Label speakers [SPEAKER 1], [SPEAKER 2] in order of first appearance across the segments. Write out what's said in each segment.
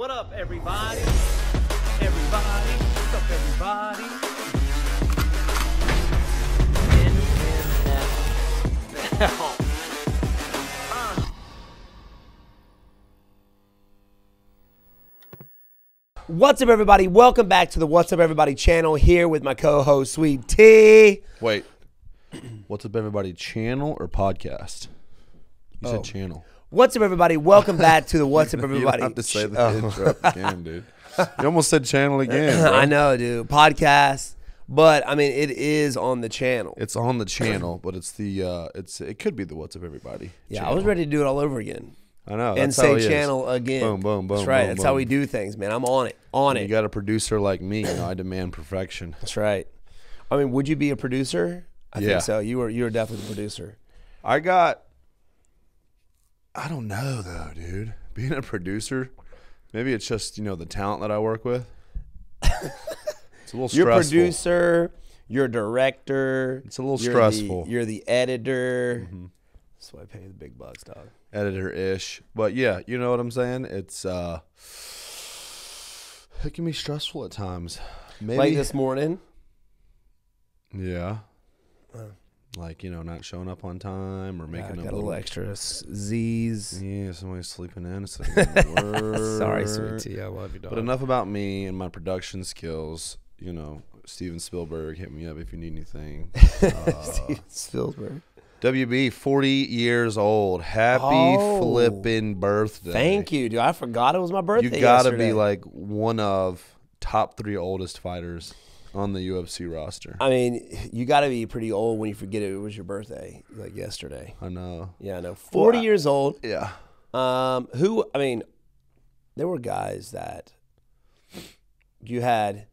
[SPEAKER 1] What up, everybody? What's up, everybody? NFL. What's up, everybody? Welcome back to the What's Up, Everybody channel here with my co-host, Sweet T.
[SPEAKER 2] Wait. What's Up, Everybody channel or podcast? You said channel.
[SPEAKER 1] What's up, everybody? Welcome back to the What's Up, Everybody.
[SPEAKER 2] You don't have to say the intro again, dude. You almost said channel again, bro.
[SPEAKER 1] I know, dude. Podcast. But, I mean, it is on the channel.
[SPEAKER 2] It's on the channel, but it's the it could be the What's Up, Everybody channel.
[SPEAKER 1] I was ready to do it all over again.
[SPEAKER 2] I know.
[SPEAKER 1] And say channel again.
[SPEAKER 2] Boom, boom, boom.
[SPEAKER 1] That's right.
[SPEAKER 2] Boom,
[SPEAKER 1] That's
[SPEAKER 2] boom.
[SPEAKER 1] how we do things, man. I'm on it.
[SPEAKER 2] You got a producer like me, you know, I demand perfection.
[SPEAKER 1] That's right. I mean, would you be a producer? I
[SPEAKER 2] Yeah.
[SPEAKER 1] think so. You were definitely the producer.
[SPEAKER 2] I don't know, though, dude. Being a producer, maybe it's just, you know, the talent that I work with. It's a little stressful.
[SPEAKER 1] You're a producer. You're a director.
[SPEAKER 2] It's a little stressful.
[SPEAKER 1] You're the editor. Mm-hmm. That's why I pay the big bucks, dog.
[SPEAKER 2] Editor-ish. But, yeah, you know what I'm saying? It's it can be stressful at times. Maybe
[SPEAKER 1] Like this morning.
[SPEAKER 2] Yeah. Like, you know, not showing up on time or making
[SPEAKER 1] got a little extra Z's.
[SPEAKER 2] Yeah, somebody's sleeping in. It's work.
[SPEAKER 1] Sorry, Sweet Tea. I love you, dog.
[SPEAKER 2] But enough about me and my production skills. You know, Steven Spielberg, hit me up if you need anything.
[SPEAKER 1] Steven Spielberg.
[SPEAKER 2] WB, 40 years old. Happy flipping birthday.
[SPEAKER 1] Thank you, dude. I forgot it was my birthday.
[SPEAKER 2] You got to
[SPEAKER 1] yesterday.
[SPEAKER 2] be like one of top 3 oldest fighters on the UFC roster.
[SPEAKER 1] I mean, you got to be pretty old when you forget it was your birthday, like yesterday.
[SPEAKER 2] I know.
[SPEAKER 1] Yeah, I know. 40 years old.
[SPEAKER 2] Yeah.
[SPEAKER 1] I mean, there were guys that you had,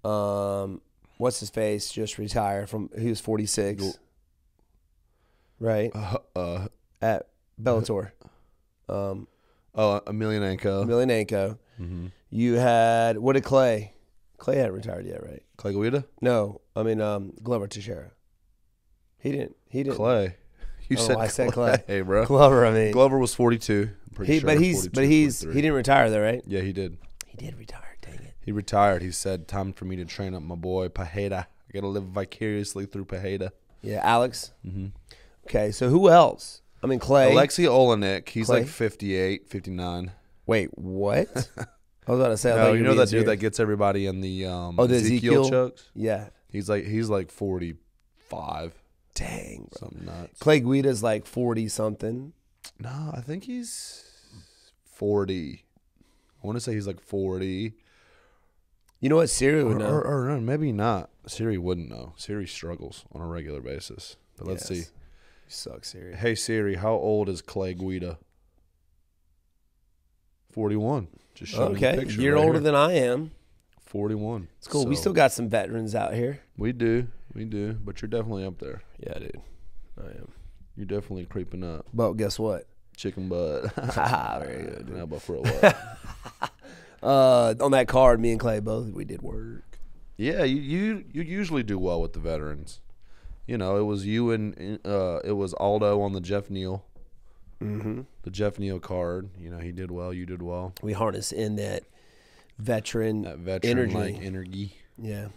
[SPEAKER 1] what's his face, just retired from, he was 46. Right? At Bellator.
[SPEAKER 2] Emelianenko.
[SPEAKER 1] Mm-hmm. You had, what did Clay? Clay hadn't retired yet, right?
[SPEAKER 2] Clay Guida?
[SPEAKER 1] No, I mean Glover Teixeira. He didn't.
[SPEAKER 2] Clay. You said
[SPEAKER 1] I said Clay.
[SPEAKER 2] Hey, bro.
[SPEAKER 1] Glover. I mean,
[SPEAKER 2] Glover was 42. I'm pretty sure.
[SPEAKER 1] But he didn't retire though, right?
[SPEAKER 2] Yeah, he did.
[SPEAKER 1] He did retire. Dang it.
[SPEAKER 2] He retired. He said, "Time for me to train up my boy Pajeda. I got to live vicariously through Pajeda."
[SPEAKER 1] Yeah, Alex. Mm-hmm. Okay, so who else? I mean, Clay.
[SPEAKER 2] Alexei Olenek. He's
[SPEAKER 1] Clay?
[SPEAKER 2] like 58, 59.
[SPEAKER 1] Wait, what? I was about to say.
[SPEAKER 2] No, you know that dude that gets everybody in the
[SPEAKER 1] the Ezekiel
[SPEAKER 2] chokes?
[SPEAKER 1] Yeah.
[SPEAKER 2] He's like 45.
[SPEAKER 1] Dang, bro.
[SPEAKER 2] Something nuts.
[SPEAKER 1] Clay Guida's like 40 something.
[SPEAKER 2] No, I think he's 40. I want to say he's like 40.
[SPEAKER 1] You know what Siri would know?
[SPEAKER 2] Or maybe not. Siri wouldn't know. Siri struggles on a regular basis. But let's see.
[SPEAKER 1] You suck, Siri.
[SPEAKER 2] Hey, Siri, how old is Clay Guida? 41. Just showing you a picture
[SPEAKER 1] Year
[SPEAKER 2] right
[SPEAKER 1] older
[SPEAKER 2] here.
[SPEAKER 1] than I am.
[SPEAKER 2] 41.
[SPEAKER 1] It's cool. We still got some veterans out here.
[SPEAKER 2] We do. But you're definitely up there.
[SPEAKER 1] Yeah, dude. I am.
[SPEAKER 2] You're definitely creeping up.
[SPEAKER 1] But guess what?
[SPEAKER 2] Chicken butt.
[SPEAKER 1] Very good, dude.
[SPEAKER 2] Now, but for a what?
[SPEAKER 1] On that card, me and Clay both, we did work.
[SPEAKER 2] Yeah, you usually do well with the veterans. You know, it was you and it was Aldo on the Jeff Neal. Mm-hmm. The Jeff Neal card. You know, he did well. You did well.
[SPEAKER 1] We harness in that veteran
[SPEAKER 2] energy.
[SPEAKER 1] Yeah,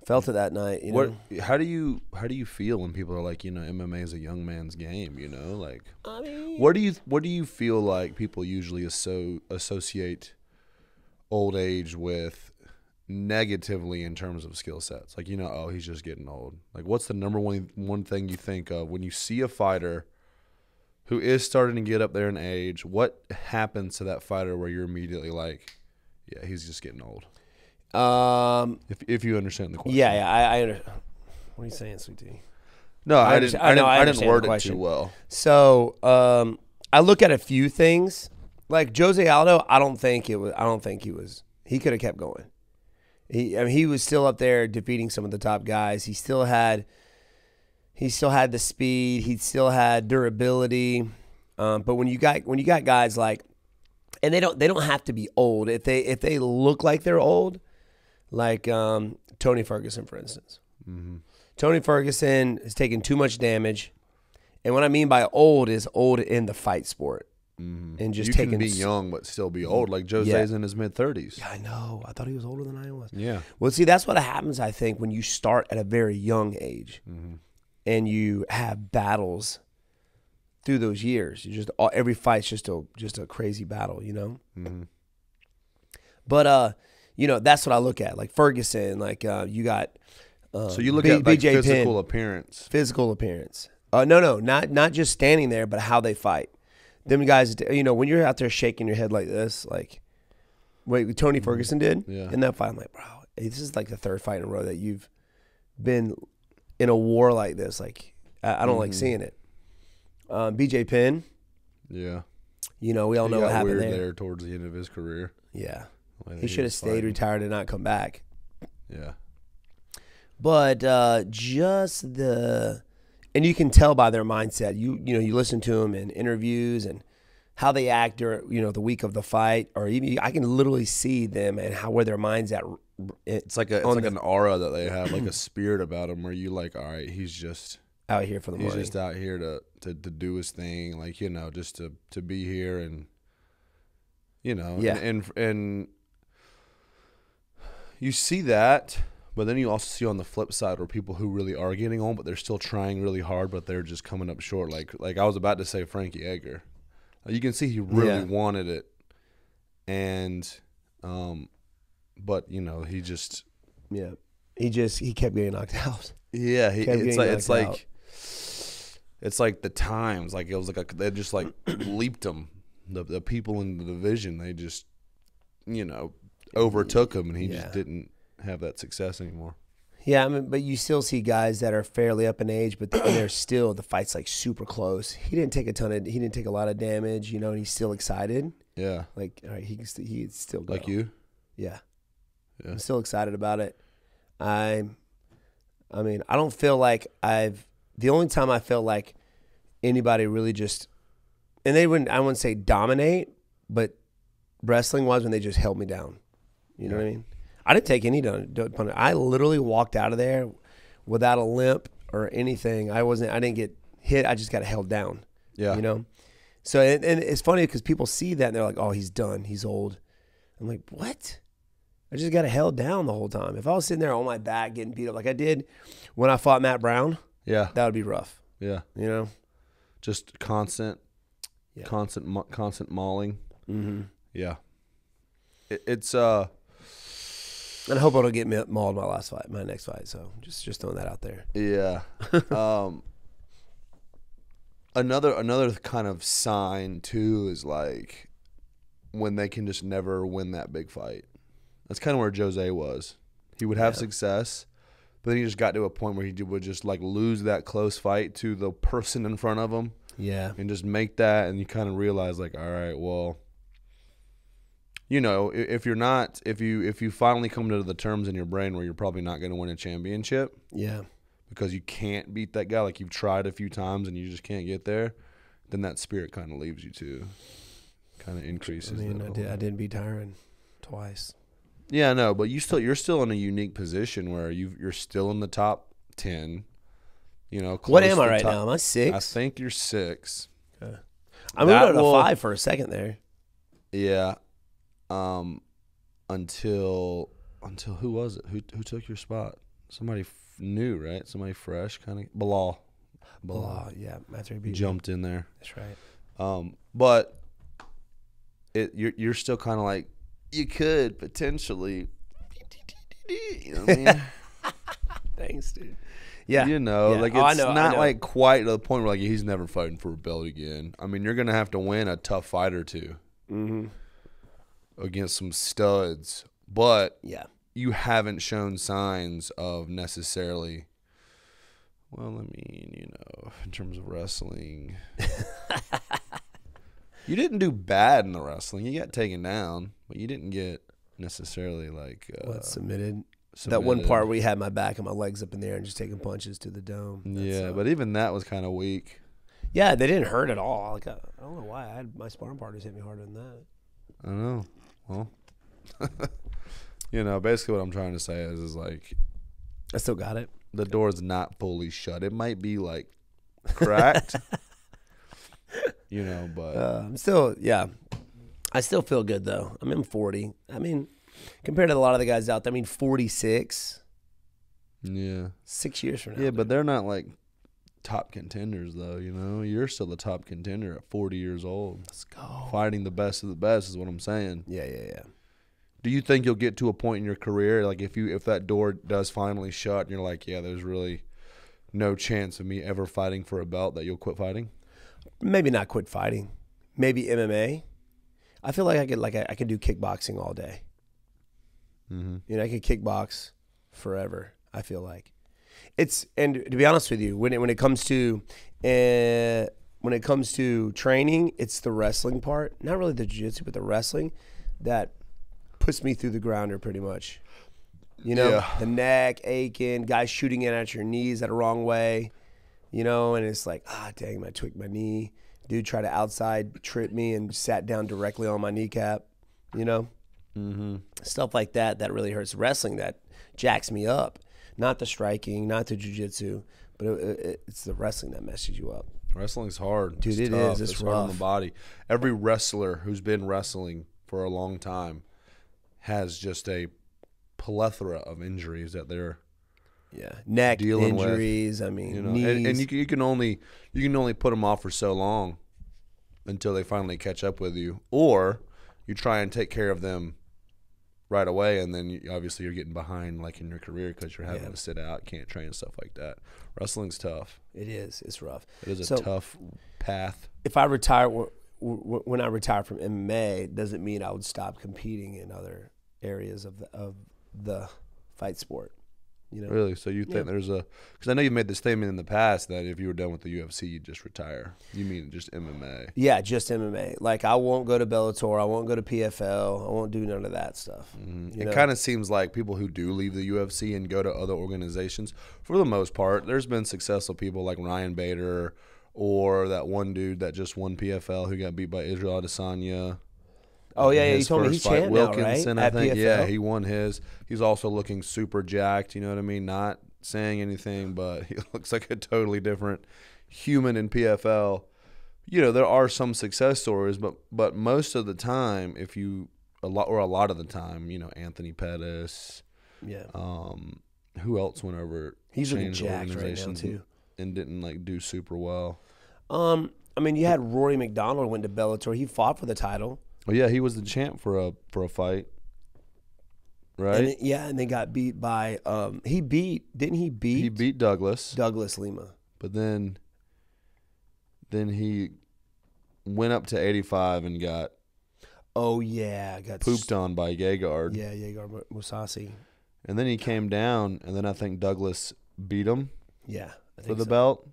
[SPEAKER 1] felt it that night. You know?
[SPEAKER 2] How do you feel when people are like, you know, MMA is a young man's game? You know, like,
[SPEAKER 1] I mean,
[SPEAKER 2] what do you feel like people usually associate old age with negatively in terms of skill sets? Like, you know, oh, he's just getting old. Like, what's the number one thing you think of when you see a fighter who is starting to get up there in age? What happens to that fighter where you're immediately like, yeah, he's just getting old? If you understand the question.
[SPEAKER 1] Yeah, I understand. What are you saying, Sweet Tea?
[SPEAKER 2] No, I didn't word it too well.
[SPEAKER 1] So, I look at a few things. Like Jose Aldo, I don't think he was. He could have kept going. He was still up there defeating some of the top guys. He still had the speed. He still had durability. But when you got guys like, and they don't have to be old. If they look like they're old, like Tony Ferguson, for instance. Mm-hmm. Tony Ferguson has taken too much damage, and what I mean by old is old in the fight sport. and just
[SPEAKER 2] you
[SPEAKER 1] taking.
[SPEAKER 2] can be young but still be old. Like Jose's in his mid-30s.
[SPEAKER 1] Yeah, I know. I thought he was older than I was.
[SPEAKER 2] Yeah.
[SPEAKER 1] Well, see, that's what happens, I think, when you start at a very young age and you have battles through those years. You just every fight's just a crazy battle, you know? But, you know, that's what I look at. Like Ferguson, like you got
[SPEAKER 2] so you look at like
[SPEAKER 1] BJ
[SPEAKER 2] physical
[SPEAKER 1] Penn,
[SPEAKER 2] appearance.
[SPEAKER 1] Physical appearance. No, not just standing there, but how they fight. Them guys, you know, when you're out there shaking your head like this, like what Tony Ferguson did in that fight, I'm like, bro, this is like the third fight in a row that you've been in a war like this. Like, I don't like seeing it. BJ Penn.
[SPEAKER 2] Yeah.
[SPEAKER 1] You know, we all know what happened
[SPEAKER 2] weird
[SPEAKER 1] there.
[SPEAKER 2] towards the end of his career.
[SPEAKER 1] Yeah. He should have stayed retired and not come back.
[SPEAKER 2] Yeah.
[SPEAKER 1] But just the... And you can tell by their mindset. You know, you listen to them in interviews and how they act during, you know, the week of the fight, or even I can literally see them and where their mind's at.
[SPEAKER 2] It's like an aura that they have, like a spirit about them, where you like, all right, he's just
[SPEAKER 1] out here for the money.
[SPEAKER 2] He's just out here to do his thing, like, you know, just to be here and, you know, and you see that. But then you also see on the flip side where people who really are getting on, but they're still trying really hard, but they're just coming up short. Like I was about to say Frankie Edgar. You can see he really wanted it. And, but, you know, he just.
[SPEAKER 1] Yeah. He kept getting knocked out.
[SPEAKER 2] Yeah. It's like the times. Like it was like they just like leaped him. The people in the division, they just, you know, overtook him, and he just didn't have that success anymore.
[SPEAKER 1] Yeah, I mean, but you still see guys that are fairly up in age, but they're still, the fight's like super close. He didn't take a lot of damage, you know, and he's still excited.
[SPEAKER 2] Yeah.
[SPEAKER 1] Like, all right, he still go.
[SPEAKER 2] Like you?
[SPEAKER 1] Yeah. I'm still excited about it. I mean, I don't feel like the only time I felt like anybody really just, and I wouldn't say dominate, but wrestling was when they just held me down. You know what I mean? I didn't take any punishment. I literally walked out of there without a limp or anything. I didn't get hit. I just got held down. Yeah. You know? So, and it's funny because people see that and they're like, oh, he's done. He's old. I'm like, what? I just got held down the whole time. If I was sitting there on my back getting beat up like I did when I fought Matt Brown, that would be rough. Yeah. You know?
[SPEAKER 2] Just constant mauling. Mm-hmm. Yeah. It's
[SPEAKER 1] and I hope I don't get mauled my next fight. So just throwing that out there.
[SPEAKER 2] Yeah. Another kind of sign too is like when they can just never win that big fight. That's kind of where Jose was. He would have success, but then he just got to a point where he would just like lose that close fight to the person in front of him. Yeah. And just make that, and you kind of realize like, all right, well, you know, if you finally come to the terms in your brain where you're probably not going to win a championship, because you can't beat that guy, like you've tried a few times and you just can't get there, then that spirit kind of leaves you too, kind of increases.
[SPEAKER 1] I mean, I did beat Tyron twice.
[SPEAKER 2] Yeah, no, but you're still in a unique position where you're still in the top 10. You know,
[SPEAKER 1] what am I right now? Am I 6?
[SPEAKER 2] I think you're 6.
[SPEAKER 1] Okay. I moved up to 5 for a second there.
[SPEAKER 2] Yeah. Until who was it? Who took your spot? Somebody new, right? Somebody fresh, kind of. Bilal,
[SPEAKER 1] yeah. After he
[SPEAKER 2] jumped in there.
[SPEAKER 1] That's right.
[SPEAKER 2] But you're still kind of like, you could potentially, you know what I mean?
[SPEAKER 1] Thanks, dude. Yeah.
[SPEAKER 2] You know, like it's not like quite to the point where like he's never fighting for a belt again. I mean, you're gonna have to win a tough fight or two. Mm-hmm. Against some studs, but you haven't shown signs of necessarily. Well, I mean, you know, in terms of wrestling, you didn't do bad in the wrestling. You got taken down, but you didn't get necessarily like
[SPEAKER 1] submitted. That one part where he had my back and my legs up in the air and just taking punches to the dome.
[SPEAKER 2] But even that was kind of weak.
[SPEAKER 1] Yeah, they didn't hurt at all. Like I don't know why. I had my sparring partners hit me harder than that.
[SPEAKER 2] I don't know. Well, you know, basically what I'm trying to say is like,
[SPEAKER 1] I still got it.
[SPEAKER 2] The door's not fully shut. It might be like cracked. you know, but
[SPEAKER 1] I'm still, yeah. I still feel good, though. I'm 40. I mean, compared to a lot of the guys out there, 46.
[SPEAKER 2] yeah.
[SPEAKER 1] 6 years from now.
[SPEAKER 2] Yeah, but they're not like top contenders, though, you know? You're still the top contender at 40 years old.
[SPEAKER 1] Let's go.
[SPEAKER 2] Fighting the best of the best is what I'm saying.
[SPEAKER 1] Yeah.
[SPEAKER 2] Do you think you'll get to a point in your career, like if that door does finally shut and you're like, yeah, there's really no chance of me ever fighting for a belt, that you'll quit fighting?
[SPEAKER 1] Maybe not quit fighting. Maybe MMA. I feel like I could do kickboxing all day.
[SPEAKER 2] Mm-hmm.
[SPEAKER 1] You know, I could kickbox forever. I feel like and to be honest with you, when it comes to training, it's the wrestling part, not really the jiu-jitsu, but the wrestling that puts me through the grounder pretty much. You know, the neck aching, guys shooting in at your knees that wrong way. You know, and it's like, dang, I tweaked my knee. Dude tried to outside trip me and sat down directly on my kneecap, you know?
[SPEAKER 2] Mm-hmm.
[SPEAKER 1] Stuff like that really hurts. Wrestling, that jacks me up. Not the striking, not the jiu-jitsu, but it's the wrestling that messes you up.
[SPEAKER 2] Wrestling's hard.
[SPEAKER 1] Dude,
[SPEAKER 2] it's
[SPEAKER 1] it
[SPEAKER 2] tough.
[SPEAKER 1] is. It's
[SPEAKER 2] hard on
[SPEAKER 1] rough.
[SPEAKER 2] the body. Every wrestler who's been wrestling for a long time has just a plethora of injuries that they're
[SPEAKER 1] neck
[SPEAKER 2] dealing
[SPEAKER 1] injuries.
[SPEAKER 2] with.
[SPEAKER 1] I mean,
[SPEAKER 2] you know,
[SPEAKER 1] knees.
[SPEAKER 2] and you can only put them off for so long until they finally catch up with you, or you try and take care of them right away, and then obviously you're getting behind, like in your career, because you're having to sit out, can't train, stuff like that. Wrestling's tough.
[SPEAKER 1] It is. It's rough.
[SPEAKER 2] It is a tough path.
[SPEAKER 1] If I retire, when I retire from MMA, it doesn't mean I would stop competing in other areas of the fight sport. You know?
[SPEAKER 2] Really? So you think there's because I know you've made the statement in the past that if you were done with the UFC, you'd just retire. You mean just MMA?
[SPEAKER 1] Yeah, just MMA. Like, I won't go to Bellator. I won't go to PFL. I won't do none of that stuff.
[SPEAKER 2] Mm-hmm. It kind of seems like people who do leave the UFC and go to other organizations, for the most part, there's been successful people like Ryan Bader or that one dude that just won PFL who got beat by Israel Adesanya.
[SPEAKER 1] Oh, yeah, you told me he's champ now, right?
[SPEAKER 2] Wilkinson,
[SPEAKER 1] At
[SPEAKER 2] I think.
[SPEAKER 1] PFL?
[SPEAKER 2] Yeah, he won his. He's also looking super jacked, you know what I mean? Not saying anything, but he looks like a totally different human in PFL. You know, there are some success stories, but most of the time, a lot of the time, you know, Anthony Pettis.
[SPEAKER 1] Yeah.
[SPEAKER 2] Who else went over?
[SPEAKER 1] He's looking
[SPEAKER 2] changed
[SPEAKER 1] jacked right now,
[SPEAKER 2] organizations
[SPEAKER 1] too.
[SPEAKER 2] and didn't like do super well.
[SPEAKER 1] I mean, you had Rory McDonald went to Bellator. He fought for the title.
[SPEAKER 2] Oh yeah, he was the champ for a fight, right?
[SPEAKER 1] And they got beat by he beat
[SPEAKER 2] Douglas
[SPEAKER 1] Lima.
[SPEAKER 2] But then he went up to 85 and got
[SPEAKER 1] got
[SPEAKER 2] pooped on by Gegard.
[SPEAKER 1] Yeah, Gegard Mousasi.
[SPEAKER 2] And then he came down, and then I think Douglas beat him
[SPEAKER 1] for
[SPEAKER 2] the belt,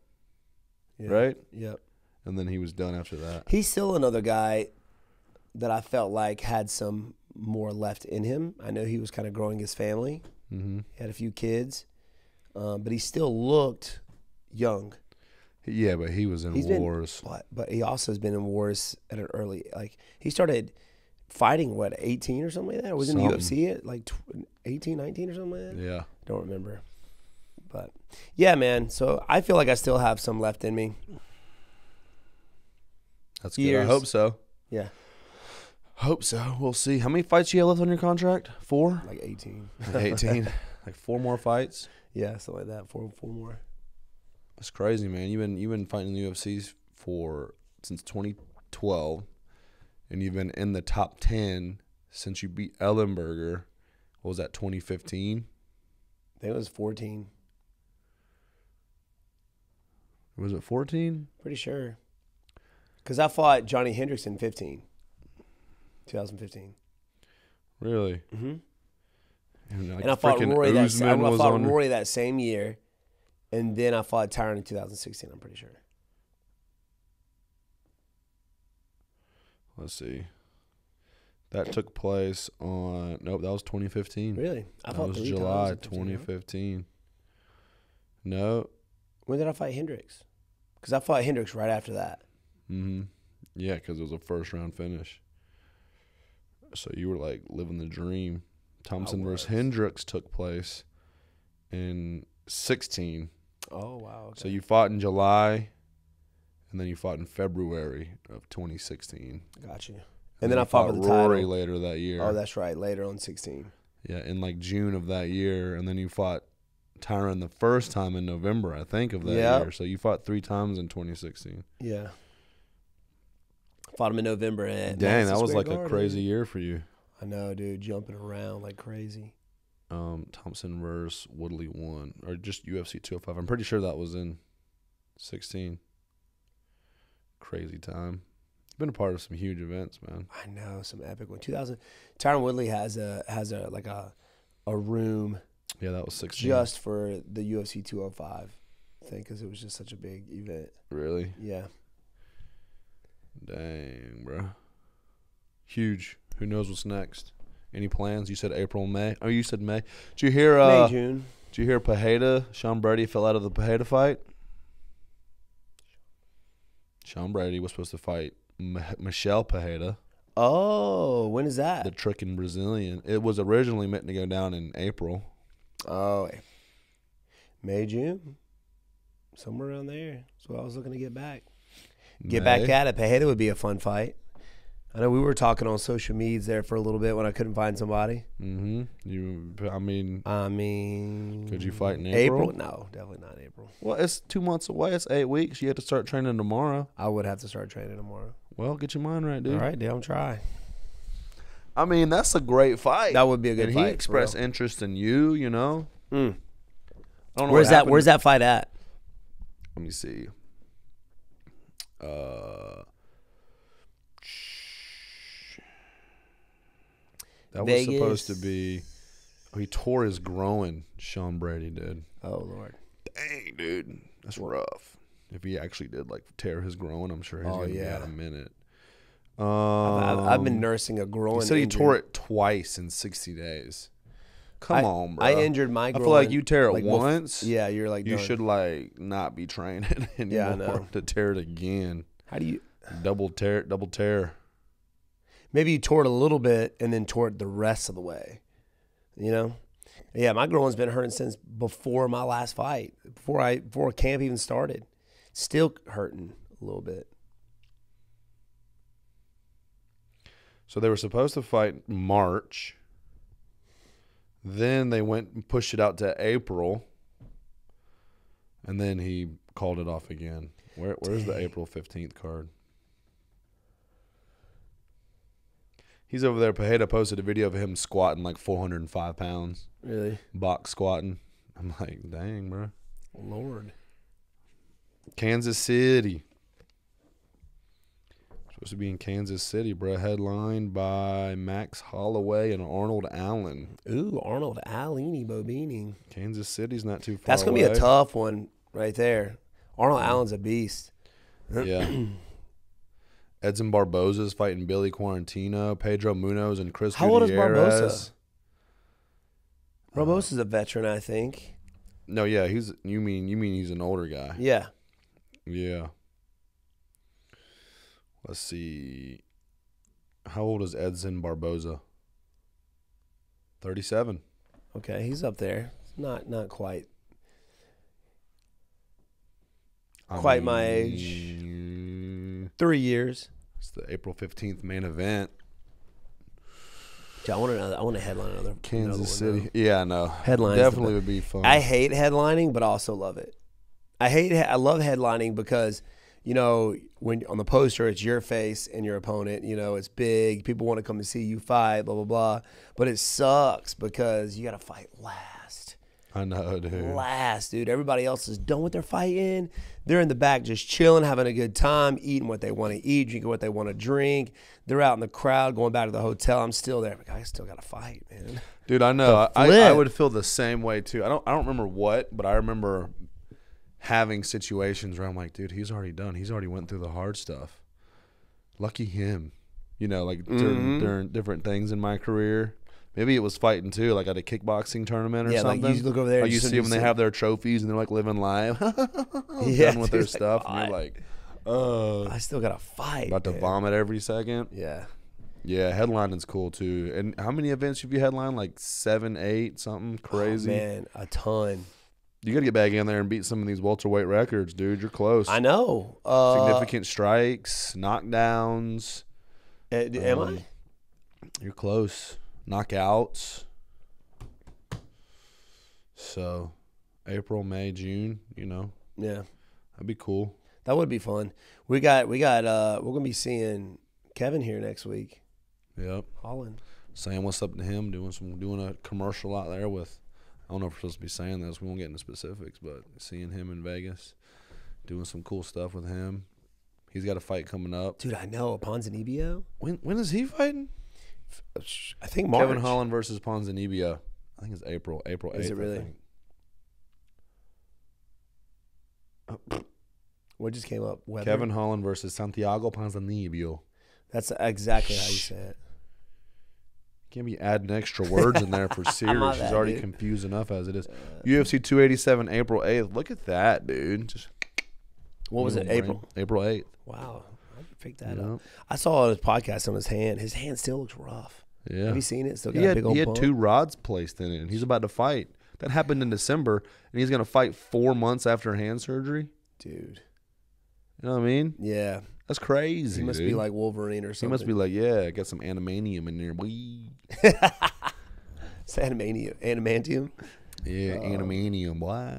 [SPEAKER 2] right?
[SPEAKER 1] Yep.
[SPEAKER 2] And then he was done after that.
[SPEAKER 1] He's still another guy that I felt like had some more left in him. I know he was kind of growing his family.
[SPEAKER 2] Mm-hmm.
[SPEAKER 1] He had a few kids, but he still looked young.
[SPEAKER 2] Yeah, but he was in wars.
[SPEAKER 1] But he also has been in wars at an early, like, he started fighting, 18 or something like that? Or was in the UFC at like 18, 19 or something like that?
[SPEAKER 2] Yeah.
[SPEAKER 1] Don't remember. But, yeah, man. So I feel like I still have some left in me.
[SPEAKER 2] That's good. I hope so.
[SPEAKER 1] Yeah.
[SPEAKER 2] Hope so. We'll see. How many fights you have left on your contract? 4?
[SPEAKER 1] Like 18.
[SPEAKER 2] 18. Like 4 more fights?
[SPEAKER 1] Yeah, something like that. Four more.
[SPEAKER 2] That's crazy, man. You've been fighting in the UFC since 2012, and you've been in the top 10 since you beat Ellenberger. What was that, 2015?
[SPEAKER 1] I think it was 14.
[SPEAKER 2] Was it 14?
[SPEAKER 1] Pretty sure. Because I fought Johnny Hendricks in 2015.
[SPEAKER 2] Really?
[SPEAKER 1] Mm-hmm.
[SPEAKER 2] Like
[SPEAKER 1] and I fought Rory
[SPEAKER 2] Rory
[SPEAKER 1] that same year, and then I fought Tyron in 2016, I'm pretty sure.
[SPEAKER 2] Let's see. That took place on that was 2015.
[SPEAKER 1] Really?
[SPEAKER 2] That was July 2015. No.
[SPEAKER 1] When did I fight Hendricks? Because I fought Hendricks right after that.
[SPEAKER 2] Mm-hmm. Yeah, because it was a first-round finish. So you were, like, living the dream. Thompson versus Hendricks took place in 16.
[SPEAKER 1] Oh, wow. Okay.
[SPEAKER 2] So you fought in July, and then you fought in February of 2016.
[SPEAKER 1] Got you. And then I fought for the
[SPEAKER 2] Rory
[SPEAKER 1] title
[SPEAKER 2] later that year.
[SPEAKER 1] Oh, that's right. Later on 16.
[SPEAKER 2] Yeah, in like June of that year, and then you fought Tyron the first time in November, I think, of that year. So you fought 3 times in 2016.
[SPEAKER 1] Yeah. Fought him in November. At
[SPEAKER 2] Dang,
[SPEAKER 1] Madison
[SPEAKER 2] that was
[SPEAKER 1] Square
[SPEAKER 2] like a
[SPEAKER 1] Garden.
[SPEAKER 2] crazy year for you.
[SPEAKER 1] I know, dude. Jumping around like crazy.
[SPEAKER 2] Thompson versus Woodley 1, or just UFC 205. I'm pretty sure that was in 16. Crazy time. You've been a part of some huge events, man.
[SPEAKER 1] I know, some epic one. 2000. Tyron Woodley has a room.
[SPEAKER 2] Yeah, that was 16.
[SPEAKER 1] Just for the UFC 205 thing, because it was just such a big event.
[SPEAKER 2] Really?
[SPEAKER 1] Yeah.
[SPEAKER 2] Dang, bro. Huge. Who knows what's next? Any plans? You said April, May. Oh, you said May. Did you hear?
[SPEAKER 1] May, June.
[SPEAKER 2] Did you hear Pereira? Sean Brady fell out of the Pereira fight. Sean Brady was supposed to fight Michelle Pereira.
[SPEAKER 1] Oh, when is that?
[SPEAKER 2] The tricking Brazilian. It was originally meant to go down in April.
[SPEAKER 1] Oh, May, June, somewhere around there. That's what I was looking to get back. Get back at it. Pereira would be a fun fight. I know we were talking on social medias there for a little bit when I couldn't find somebody.
[SPEAKER 2] Mm-hmm. I mean, could you fight in
[SPEAKER 1] April? No, definitely not April.
[SPEAKER 2] Well, it's 2 months away. It's 8 weeks. You have to start training tomorrow.
[SPEAKER 1] I would have to start training tomorrow.
[SPEAKER 2] Well, get your mind right, dude.
[SPEAKER 1] All right, dude, I'm trying.
[SPEAKER 2] I mean, that's a great fight.
[SPEAKER 1] That would be a good fight.
[SPEAKER 2] He expressed interest in you, you know.
[SPEAKER 1] I
[SPEAKER 2] don't know
[SPEAKER 1] Where's that fight at?
[SPEAKER 2] Let me see. That
[SPEAKER 1] Vegas.
[SPEAKER 2] was supposed to be. Oh, he tore his groin. Sean Brady did.
[SPEAKER 1] Oh Lord.
[SPEAKER 2] Dang, dude, that's rough. If he actually did like tear his groin, I'm sure he's gonna be out a minute.
[SPEAKER 1] I've been nursing a groin.
[SPEAKER 2] He said he
[SPEAKER 1] injury.
[SPEAKER 2] tore it twice in 60 days. Come on, bro.
[SPEAKER 1] I injured my groin.
[SPEAKER 2] I feel like you tear it once.
[SPEAKER 1] Yeah, you're like
[SPEAKER 2] you
[SPEAKER 1] done.
[SPEAKER 2] should like not be training anymore to tear it again.
[SPEAKER 1] How do you
[SPEAKER 2] double tear? Maybe
[SPEAKER 1] you tore it a little bit and then tore it the rest of the way. You know? Yeah, my groin's been hurting since before my last fight. Before camp even started. Still hurting a little bit.
[SPEAKER 2] So they were supposed to fight March. Then they went and pushed it out to April. And then he called it off again. Where's the April 15th card? He's over there. Pereira posted a video of him squatting like 405 pounds.
[SPEAKER 1] Really?
[SPEAKER 2] Box squatting. I'm like, dang, bro.
[SPEAKER 1] Lord.
[SPEAKER 2] Kansas City. Supposed to be in Kansas City, bro. Headlined by Max Holloway and Arnold Allen.
[SPEAKER 1] Ooh, Arnold Allen, Bobini.
[SPEAKER 2] Kansas City's not too far
[SPEAKER 1] That's going to be a tough one right there. Arnold Allen's a beast.
[SPEAKER 2] Yeah. Edson Barboza's fighting Billy Quarantino. Pedro Munoz and Chris
[SPEAKER 1] How old is
[SPEAKER 2] Gutierrez.
[SPEAKER 1] Barboza? Barboza's a veteran, I think.
[SPEAKER 2] No, yeah, you mean he's an older guy.
[SPEAKER 1] Yeah.
[SPEAKER 2] Yeah. Let's see. How old is Edson Barboza? 37.
[SPEAKER 1] Okay, he's up there. Not quite. Quite my age. 3 years.
[SPEAKER 2] It's the April 15th main event.
[SPEAKER 1] I want to headline another
[SPEAKER 2] Kansas City. Yeah, I know.
[SPEAKER 1] Headlines
[SPEAKER 2] definitely would be fun.
[SPEAKER 1] I hate headlining, but I also love it. I love headlining because, you know, when on the poster it's your face and your opponent. You know, it's big. People want to come and see you fight. Blah blah blah. But it sucks because you got to fight last.
[SPEAKER 2] I know, dude.
[SPEAKER 1] Last, dude. Everybody else is done with their fighting. They're in the back just chilling, having a good time, eating what they want to eat, drinking what they want to drink. They're out in the crowd, going back to the hotel. I'm still there. I still got to fight, man.
[SPEAKER 2] Dude, I know. I would feel the same way, too. I don't remember what, but I remember having situations where I'm like, dude, he's already done. He's already went through the hard stuff. Lucky him. You know, like during different things in my career. Maybe it was fighting too, like at a kickboxing tournament or something.
[SPEAKER 1] Like you look over there.
[SPEAKER 2] Like you see when they have their trophies and they're like living live, done with their stuff. And you're like,
[SPEAKER 1] I still gotta fight.
[SPEAKER 2] About to vomit every second.
[SPEAKER 1] Yeah.
[SPEAKER 2] Yeah, headlining's cool too. And how many events have you headlined? Like 7, 8, something crazy.
[SPEAKER 1] Oh, man, a ton.
[SPEAKER 2] You got to get back in there and beat some of these welterweight records, dude. You're close.
[SPEAKER 1] I know.
[SPEAKER 2] Significant strikes, knockdowns.
[SPEAKER 1] Am I?
[SPEAKER 2] You're close. Knockouts. So, April, May, June,
[SPEAKER 1] Yeah.
[SPEAKER 2] that'd be cool.
[SPEAKER 1] That would be fun. We're gonna be seeing Kevin here next week.
[SPEAKER 2] Yep.
[SPEAKER 1] Holland.
[SPEAKER 2] Saying what's up to him, doing a commercial out there with, I don't know if we're supposed to be saying this, we won't get into specifics, but seeing him in Vegas, doing some cool stuff with him. He's got a fight coming up.
[SPEAKER 1] Dude, I know. Ponzinibbio?
[SPEAKER 2] When is he fighting?
[SPEAKER 1] I think March.
[SPEAKER 2] Kevin Holland versus Ponzinibbio. I think it's April 8th.
[SPEAKER 1] Is it really?
[SPEAKER 2] I think.
[SPEAKER 1] What just came up? Weather?
[SPEAKER 2] Kevin Holland versus Santiago Ponzinibbio.
[SPEAKER 1] That's exactly how you say it.
[SPEAKER 2] Can't be adding extra words in there for serious. She's already confused enough as it is. UFC 287, April 8th. Look at that, dude. Just
[SPEAKER 1] what was it? April?
[SPEAKER 2] April 8th.
[SPEAKER 1] Wow. I can pick that up. I saw his podcast on his hand. His hand still looks rough.
[SPEAKER 2] Yeah.
[SPEAKER 1] Have you seen it? Still got a big old
[SPEAKER 2] He had
[SPEAKER 1] bump?
[SPEAKER 2] 2 rods placed in it, and he's about to fight. That happened in December, and he's going to fight 4 months after hand surgery.
[SPEAKER 1] Dude.
[SPEAKER 2] You know what I mean?
[SPEAKER 1] Yeah.
[SPEAKER 2] That's crazy.
[SPEAKER 1] He must be like Wolverine or something.
[SPEAKER 2] He must be like, yeah, I got some animanium in there.
[SPEAKER 1] It's animantium.
[SPEAKER 2] Yeah, animanium. Boy.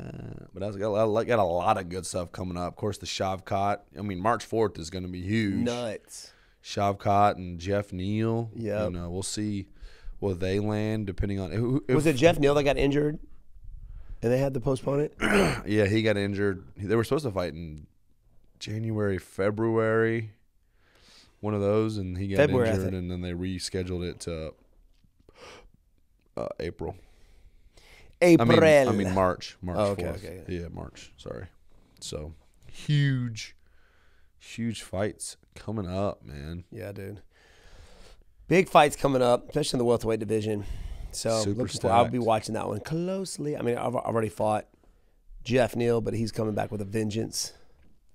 [SPEAKER 2] But that's got a lot of good stuff coming up. Of course, the Shavkat. I mean, March 4th is going to be huge.
[SPEAKER 1] Nuts.
[SPEAKER 2] Shavkat and Jeff Neal.
[SPEAKER 1] Yeah.
[SPEAKER 2] We'll see where they land depending on.
[SPEAKER 1] Was it Jeff Neal that got injured and they had to postpone it?
[SPEAKER 2] Yeah, he got injured. They were supposed to fight in January, February, one of those, and he got injured, and then they rescheduled it to April. I mean March. March 4th. Okay. Yeah, March. Sorry. So, huge fights coming up, man.
[SPEAKER 1] Yeah, dude. Big fights coming up, especially in the welterweight division. So, I'll be watching that one closely. I mean, I've already fought Jeff Neal, but he's coming back with a vengeance.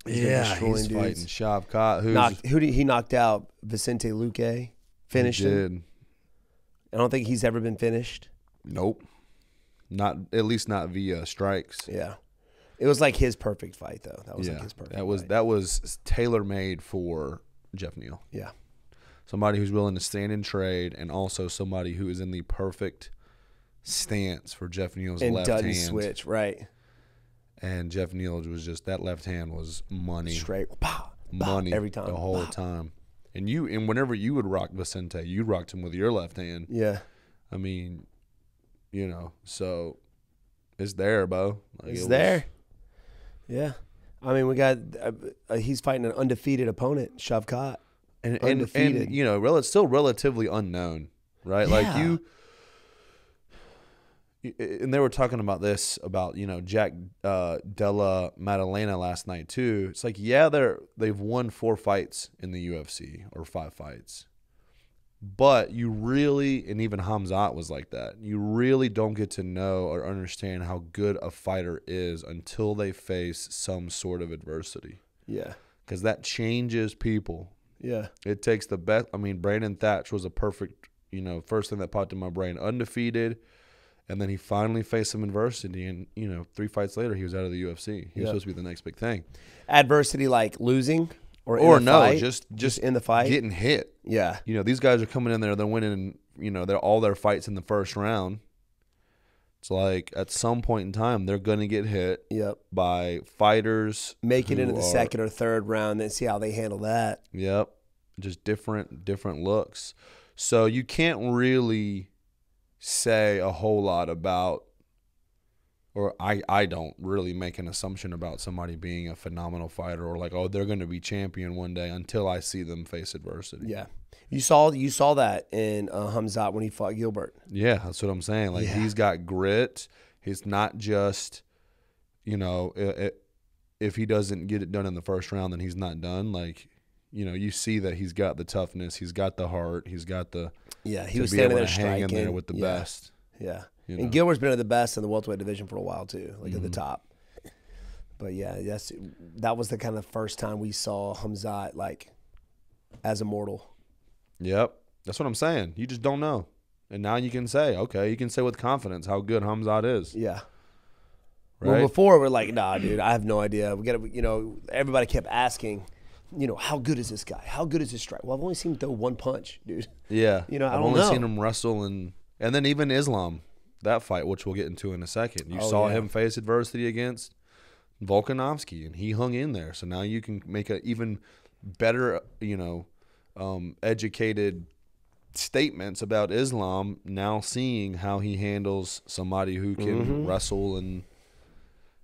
[SPEAKER 2] He's fighting Shavkat.
[SPEAKER 1] He knocked out Vicente Luque, finished him. I don't think he's ever been finished.
[SPEAKER 2] Nope. Not at least not via strikes.
[SPEAKER 1] Yeah. It was like his perfect fight though. That was like his perfect fight.
[SPEAKER 2] That was tailor-made for Jeff Neal.
[SPEAKER 1] Yeah.
[SPEAKER 2] Somebody who's willing to stand and trade, and also somebody who is in the perfect stance for Jeff Neal's left hand. And doesn't
[SPEAKER 1] switch, right.
[SPEAKER 2] And Jeff Neal was just, that left hand was money.
[SPEAKER 1] Straight. Pow,
[SPEAKER 2] money
[SPEAKER 1] every time.
[SPEAKER 2] The whole time. And whenever you would rock Vicente, you rocked him with your left hand.
[SPEAKER 1] Yeah.
[SPEAKER 2] I mean, so it's there, bro.
[SPEAKER 1] It's there. Yeah. I mean, we got he's fighting an undefeated opponent, Shavkat.
[SPEAKER 2] And it's still relatively unknown, right?
[SPEAKER 1] Yeah.
[SPEAKER 2] Like and they were talking about this about Jack Della Maddalena last night too. It's like they've won 4 fights in the UFC or 5 fights, but you really, and even Hamzat was like that. You really don't get to know or understand how good a fighter is until they face some sort of adversity.
[SPEAKER 1] Yeah,
[SPEAKER 2] because that changes people.
[SPEAKER 1] Yeah, it
[SPEAKER 2] takes the best. I mean, Brandon Thatch was a perfect, first thing that popped in my brain. Undefeated. And then he finally faced some adversity, and 3 fights later, he was out of the UFC. He was supposed to be the next big thing.
[SPEAKER 1] Adversity like losing, or just in the fight,
[SPEAKER 2] getting hit.
[SPEAKER 1] Yeah,
[SPEAKER 2] these guys are coming in there, they're winning. They're all their fights in the first round. It's like at some point in time, they're going to get hit.
[SPEAKER 1] Yep.
[SPEAKER 2] By fighters.
[SPEAKER 1] Make it into the second or third round, then see how they handle that.
[SPEAKER 2] Yep, just different looks. So you can't really say a whole lot about, or I don't really make an assumption about somebody being a phenomenal fighter or like, oh, they're going to be champion one day until I see them face adversity.
[SPEAKER 1] Yeah. You saw that in Hamzat when he fought Gilbert.
[SPEAKER 2] Yeah, that's what I'm saying. Like he's got grit. He's not just, if he doesn't get it done in the first round, then he's not done. Like, you see that he's got the toughness, he's got the heart, he's got the
[SPEAKER 1] he was standing there
[SPEAKER 2] hang in there with the best.
[SPEAKER 1] Yeah, and Gilbert's been at the best in the welterweight division for a while too, like at the top. But that was the kind of first time we saw Hamzat like as immortal.
[SPEAKER 2] Yep, that's what I'm saying. You just don't know, and now you can say, okay, you can say with confidence how good Hamzat is.
[SPEAKER 1] Yeah,
[SPEAKER 2] right?
[SPEAKER 1] Well, before we're like, nah, dude, I have no idea. We got to, everybody kept asking, how good is this guy? How good is this strike? Well, I've only seen him throw one punch, dude.
[SPEAKER 2] Yeah.
[SPEAKER 1] I
[SPEAKER 2] I've
[SPEAKER 1] don't
[SPEAKER 2] only
[SPEAKER 1] know.
[SPEAKER 2] seen him wrestle and then even Islam, that fight, which we'll get into in a second. You saw him face adversity against Volkanovski, and he hung in there. So now you can make an even better, educated statements about Islam, now seeing how he handles somebody who can wrestle, and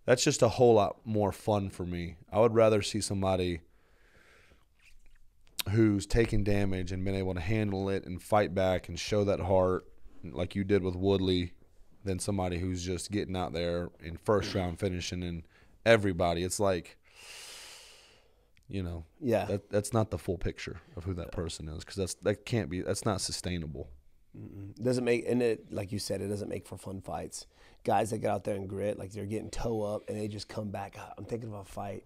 [SPEAKER 2] that's just a whole lot more fun for me. I would rather see somebody who's taken damage and been able to handle it and fight back and show that heart like you did with Woodley than somebody who's just getting out there in first round finishing and everybody. It's like, that's not the full picture of who that person is, because that's not sustainable.
[SPEAKER 1] Doesn't make, and it, like you said, it doesn't make for fun fights. Guys that get out there and grit, like they're getting toe up and they just come back. I'm thinking of a fight.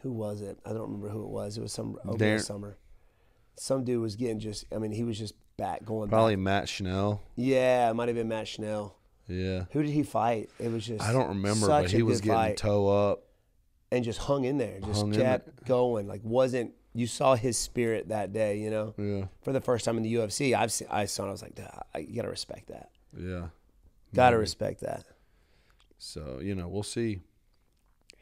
[SPEAKER 1] Who was it? I don't remember who it was. It was some over the summer. Some dude was getting he was just
[SPEAKER 2] Probably
[SPEAKER 1] back.
[SPEAKER 2] Matt Schnell.
[SPEAKER 1] Yeah, it might have been Matt Schnell.
[SPEAKER 2] Yeah.
[SPEAKER 1] Who did he fight? It was just,
[SPEAKER 2] I don't remember, but he was getting toe up.
[SPEAKER 1] And just hung in there. Just kept going. Like, you saw his spirit that day,
[SPEAKER 2] Yeah.
[SPEAKER 1] For the first time in the UFC. I saw it. I was like, you got to respect that.
[SPEAKER 2] Yeah.
[SPEAKER 1] Got to respect that.
[SPEAKER 2] So, we'll see.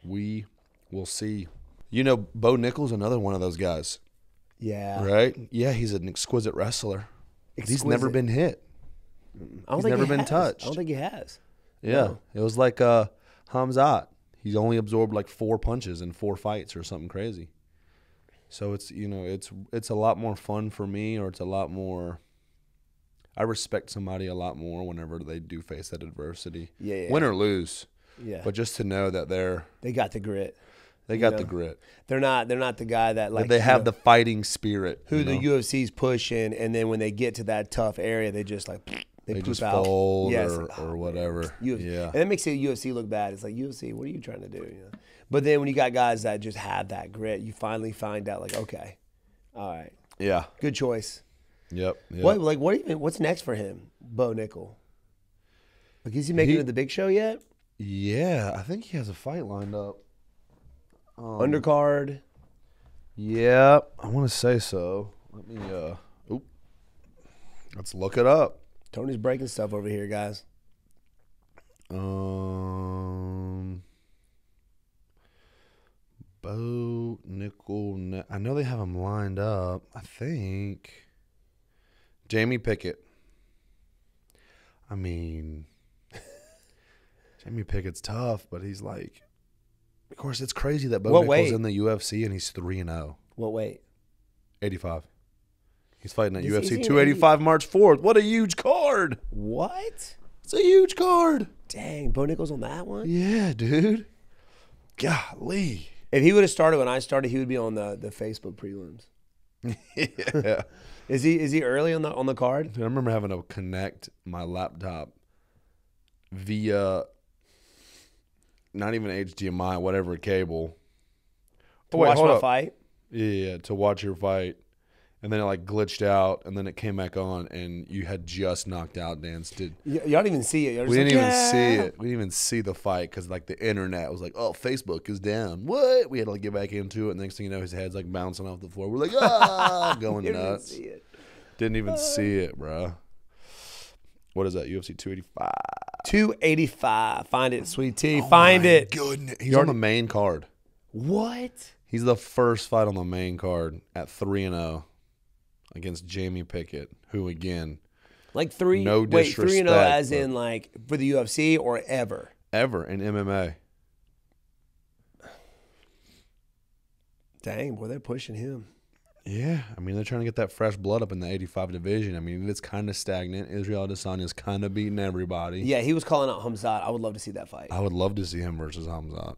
[SPEAKER 2] We will see. Bo Nickel's another one of those guys.
[SPEAKER 1] Yeah.
[SPEAKER 2] Right? Yeah, he's an exquisite wrestler. He's never been hit. He's never been touched.
[SPEAKER 1] I don't think he has.
[SPEAKER 2] Yeah.
[SPEAKER 1] No.
[SPEAKER 2] It was like Hamzat. He's only absorbed like 4 punches in 4 fights or something crazy. So it's a lot more fun for me, or it's a lot more. I respect somebody a lot more whenever they do face that adversity.
[SPEAKER 1] Yeah.
[SPEAKER 2] Win or lose.
[SPEAKER 1] Yeah.
[SPEAKER 2] But just to know that they
[SPEAKER 1] got the grit.
[SPEAKER 2] They got the grit.
[SPEAKER 1] They're not the guy that like
[SPEAKER 2] they have the fighting spirit.
[SPEAKER 1] Who the UFC's pushing, and then when they get to that tough area, they just like they
[SPEAKER 2] just
[SPEAKER 1] out.
[SPEAKER 2] fold or whatever.
[SPEAKER 1] Yeah, and it makes the UFC look bad. It's like, UFC, what are you trying to do? But then when you got guys that just have that grit, you finally find out like, okay, all right,
[SPEAKER 2] yeah,
[SPEAKER 1] good choice.
[SPEAKER 2] Yep.
[SPEAKER 1] What's next for him, Bo Nickel? Like, is he making it to the big show yet?
[SPEAKER 2] Yeah, I think he has a fight lined up.
[SPEAKER 1] Undercard.
[SPEAKER 2] Yeah, I want to say so. Let me let's look it up.
[SPEAKER 1] Tony's breaking stuff over here, guys.
[SPEAKER 2] Bo Nickel. I know they have him lined up. I think Jamie Pickett. I mean, Jamie Pickett's tough, but he's like, of course, it's crazy that Bo Nickel's in the UFC and he's 3-0.
[SPEAKER 1] What weight?
[SPEAKER 2] 85. He's fighting at UFC 285 March 4th. What a huge card.
[SPEAKER 1] What?
[SPEAKER 2] It's a huge card.
[SPEAKER 1] Dang, Bo Nickel's on that one?
[SPEAKER 2] Yeah, dude. Golly.
[SPEAKER 1] If he would have started when I started, he would be on the Facebook prelims.
[SPEAKER 2] Yeah.
[SPEAKER 1] Is he early on the card?
[SPEAKER 2] Dude, I remember having to connect my laptop via not even HDMI, whatever cable.
[SPEAKER 1] To watch my fight?
[SPEAKER 2] Yeah, to watch your fight. And then it like glitched out, and then it came back on, and you had just knocked out Dance. Y'all
[SPEAKER 1] didn't even see it.
[SPEAKER 2] We didn't even see it. We didn't even see the fight because like the internet was like, oh, Facebook is down. What? We had to like get back into it, and next thing you know, his head's like bouncing off the floor. We're like, going nuts.
[SPEAKER 1] Didn't even see it.
[SPEAKER 2] Didn't even see it, bro. What is that? UFC 285.
[SPEAKER 1] 285. Find it, sweet tea. Find it.
[SPEAKER 2] Goodness. He's on the main card.
[SPEAKER 1] What?
[SPEAKER 2] He's the first fight on the main card at 3-0 against Jamie Pickett, who again,
[SPEAKER 1] like 3.
[SPEAKER 2] No disrespect.
[SPEAKER 1] Wait, 3-0 as in like for the UFC or ever?
[SPEAKER 2] Ever in MMA.
[SPEAKER 1] Dang, boy, they're pushing him.
[SPEAKER 2] Yeah, I mean, they're trying to get that fresh blood up in the 85 division. I mean, it's kind of stagnant. Israel Adesanya's kind of beating everybody.
[SPEAKER 1] Yeah, he was calling out Hamzat. I would love to see that fight.
[SPEAKER 2] I would love to see him versus Hamzat.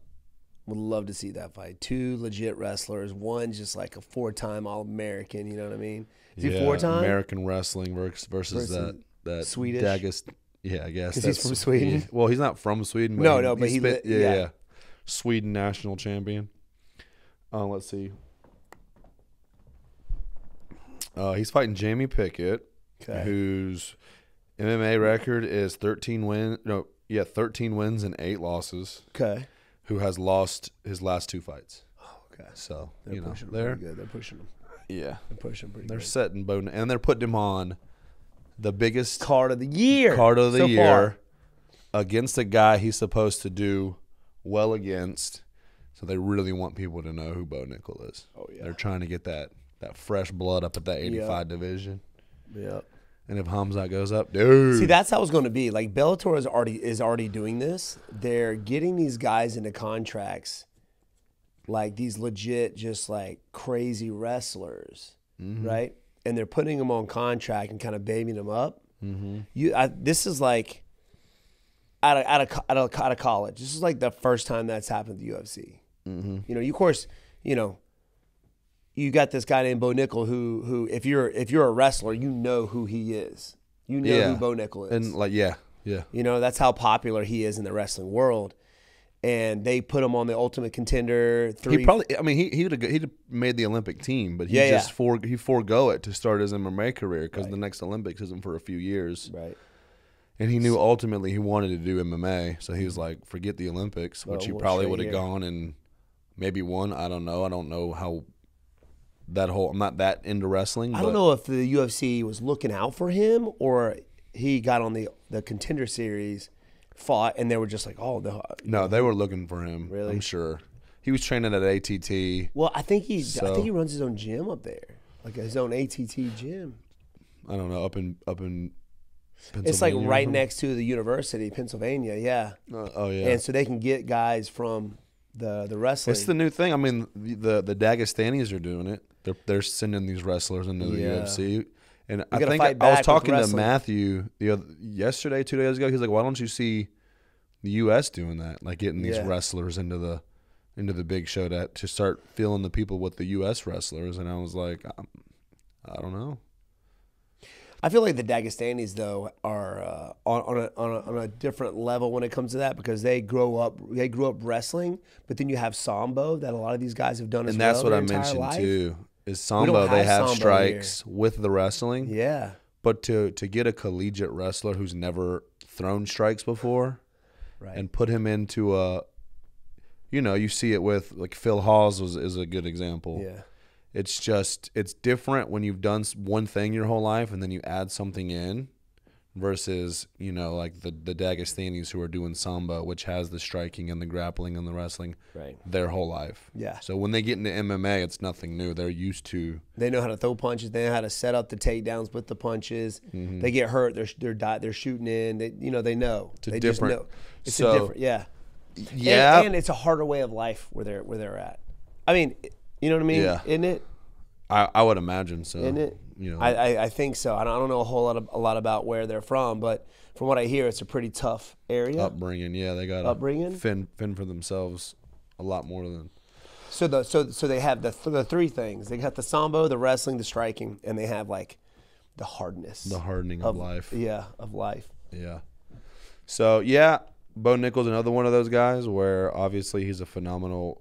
[SPEAKER 1] Would love to see that fight. 2 legit wrestlers. One just like a 4-time All-American. You know what I mean? Is he 4-time?
[SPEAKER 2] American wrestling versus that
[SPEAKER 1] Swedish.
[SPEAKER 2] Yeah, I guess.
[SPEAKER 1] Because he's from Sweden?
[SPEAKER 2] Yeah. Well, he's not from Sweden.
[SPEAKER 1] But
[SPEAKER 2] but
[SPEAKER 1] he
[SPEAKER 2] yeah. Sweden national champion. Let's see. He's fighting Jamie Pickett, whose MMA record is 13 wins. No, 13 wins and 8 losses.
[SPEAKER 1] Okay.
[SPEAKER 2] Who has lost his last 2 fights.
[SPEAKER 1] Oh, okay.
[SPEAKER 2] So,
[SPEAKER 1] They're pushing pretty good. They're pushing him.
[SPEAKER 2] Yeah.
[SPEAKER 1] They're pushing pretty
[SPEAKER 2] They're
[SPEAKER 1] good.
[SPEAKER 2] setting Bone, and they're putting him on the biggest
[SPEAKER 1] Card of the year.
[SPEAKER 2] so
[SPEAKER 1] year. Far.
[SPEAKER 2] Against a guy he's supposed to do well against. So they really want people to know who Bo Nickel is. Oh, yeah. They're trying to get that fresh blood up at that 85 division.
[SPEAKER 1] Yep.
[SPEAKER 2] And if Hamzat goes up, dude.
[SPEAKER 1] See, that's how it's going to be. Like, Bellator is already doing this. They're getting these guys into contracts, like these legit, just like crazy wrestlers, right? And they're putting them on contract and kind of babying them up. This is like out of college. This is like the first time that's happened to the UFC. You know, of course, you know, you got this guy named Bo Nickel who if you're a wrestler, you know who he is. You know who Bo Nickel is.
[SPEAKER 2] And like, yeah.
[SPEAKER 1] You know, that's how popular he is in the wrestling world. And they put him on the Ultimate Contender.
[SPEAKER 2] He probably, I mean, he'd have made the Olympic team, but he forego it to start his MMA career because the next Olympics isn't for a few years.
[SPEAKER 1] Right.
[SPEAKER 2] And he knew ultimately he wanted to do MMA, so he was like, forget the Olympics, which he probably would have gone and maybe won. I don't know. I don't know how that whole. I'm not that into wrestling.
[SPEAKER 1] I don't know if the UFC was looking out for him or he got on the Contender Series, fought, and they were just like, oh,
[SPEAKER 2] no, they were looking for him.
[SPEAKER 1] Really?
[SPEAKER 2] I'm sure. He was training at ATT.
[SPEAKER 1] Well, I think he runs his own gym up there, like his own ATT gym.
[SPEAKER 2] I don't know, up in Pennsylvania.
[SPEAKER 1] It's like right next to the University, Pennsylvania. Yeah.
[SPEAKER 2] Oh yeah.
[SPEAKER 1] And so they can get guys from the wrestling.
[SPEAKER 2] It's the new thing. I mean, the Dagestanis are doing it. They're sending these wrestlers into the UFC. And I think I was talking to Matthew yesterday, 2 days ago. He's like, "Why don't you see the U.S. doing that? Like getting these wrestlers into the big show to start feeling the people with the U.S. wrestlers." And I was like, "I don't know."
[SPEAKER 1] I feel like the Dagestanis though are on a different level when it comes to that because they grew up wrestling, but then you have Sambo that a lot of these guys have done as well.
[SPEAKER 2] And that's what I mentioned too. Is Sambo, they have strikes with the wrestling.
[SPEAKER 1] Yeah.
[SPEAKER 2] But to get a collegiate wrestler who's never thrown strikes before and put him into you see it with, like Phil Hawes is a good example.
[SPEAKER 1] Yeah.
[SPEAKER 2] It's different when you've done one thing your whole life and then you add something in versus, like the Dagestanis who are doing Sambo, which has the striking and the grappling and the wrestling their whole life. Yeah. So when they get into MMA, it's nothing new. They're used to.
[SPEAKER 1] They know how to throw punches. They know how to set up the takedowns with the punches. They get hurt. They're shooting in. They know. They just know. It's different. Yeah. Yeah. And it's a harder way of life where they're at. I mean, you know what I mean? Yeah. Isn't it?
[SPEAKER 2] I would imagine so.
[SPEAKER 1] Isn't it? I think so. I don't know a lot about where they're from, but from what I hear, it's a pretty tough area.
[SPEAKER 2] Upbringing, yeah, they got to fend for themselves a lot more than.
[SPEAKER 1] So they have the three things. They got the Sambo, the wrestling, the striking, and they have like the hardness,
[SPEAKER 2] the hardening of life.
[SPEAKER 1] Yeah, of life.
[SPEAKER 2] Yeah. So yeah, Bo Nickel's another one of those guys where obviously he's a phenomenal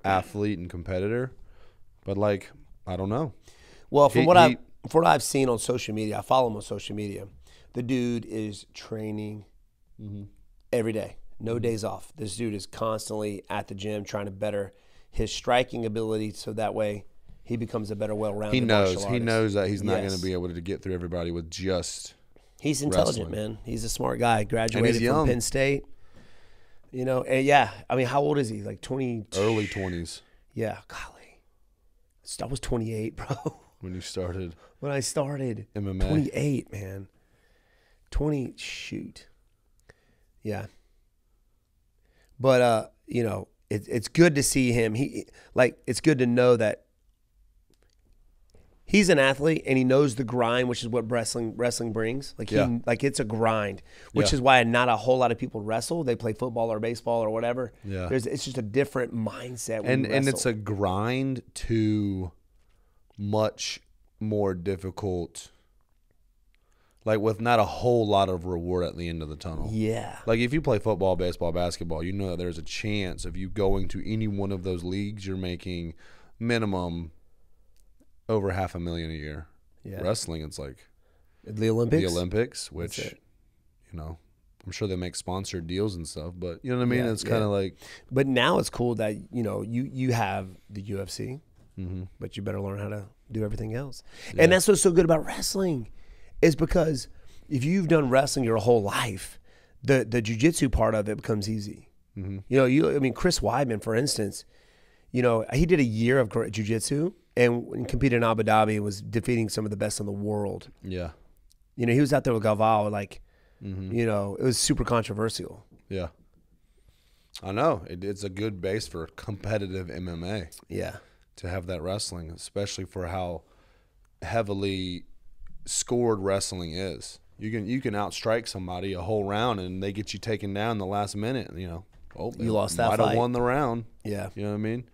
[SPEAKER 2] athlete and competitor, but like I don't know.
[SPEAKER 1] Well, from what I've seen on social media, I follow him on social media. The dude is training every day, no days off. This dude is constantly at the gym trying to better his striking ability, so that way he becomes a better, well-rounded martial artist.
[SPEAKER 2] He knows that he's not going to be able to get through everybody with just.
[SPEAKER 1] He's intelligent, man. He's a smart guy. Graduated from Penn State. And yeah. I mean, how old is he? Like 20?
[SPEAKER 2] Early 20s.
[SPEAKER 1] Yeah, golly. I was 28, bro.
[SPEAKER 2] When you started?
[SPEAKER 1] When I started.
[SPEAKER 2] MMA?
[SPEAKER 1] 28, man. 20, shoot. Yeah. But, it's good to see him. It's good to know that he's an athlete and he knows the grind, which is what wrestling brings. It's a grind, which is why not a whole lot of people wrestle. They play football or baseball or whatever. Yeah. It's just a different mindset when you wrestle.
[SPEAKER 2] And it's a grind to much more difficult, like with not a whole lot of reward at the end of the tunnel. Yeah. Like if you play football, baseball, basketball, you know that there's a chance of you going to any one of those leagues, you're making minimum over $500,000 a year. Yeah. Wrestling, it's like
[SPEAKER 1] the Olympics.
[SPEAKER 2] Which, I'm sure they make sponsored deals and stuff, but you know what I mean?
[SPEAKER 1] Yeah,
[SPEAKER 2] It's kind of like.
[SPEAKER 1] But now it's cool that, you have the UFC, but you better learn how to do everything else.
[SPEAKER 2] Yeah.
[SPEAKER 1] And that's what's so good about wrestling is because if you've done wrestling your whole life, the jiu-jitsu part of it becomes easy. Chris Weidman, for instance, he did a year of jiu-jitsu and competed in Abu Dhabi and was defeating some of the best in the world.
[SPEAKER 2] Yeah.
[SPEAKER 1] He was out there with Galvao, like, it was super controversial.
[SPEAKER 2] Yeah. I know. It's a good base for competitive MMA.
[SPEAKER 1] Yeah.
[SPEAKER 2] To have that wrestling, especially for how heavily scored wrestling is. You can outstrike somebody a whole round and they get you taken down in the last minute. You
[SPEAKER 1] lost that
[SPEAKER 2] might
[SPEAKER 1] fight.
[SPEAKER 2] have won the round.
[SPEAKER 1] Yeah.
[SPEAKER 2] You know what I mean?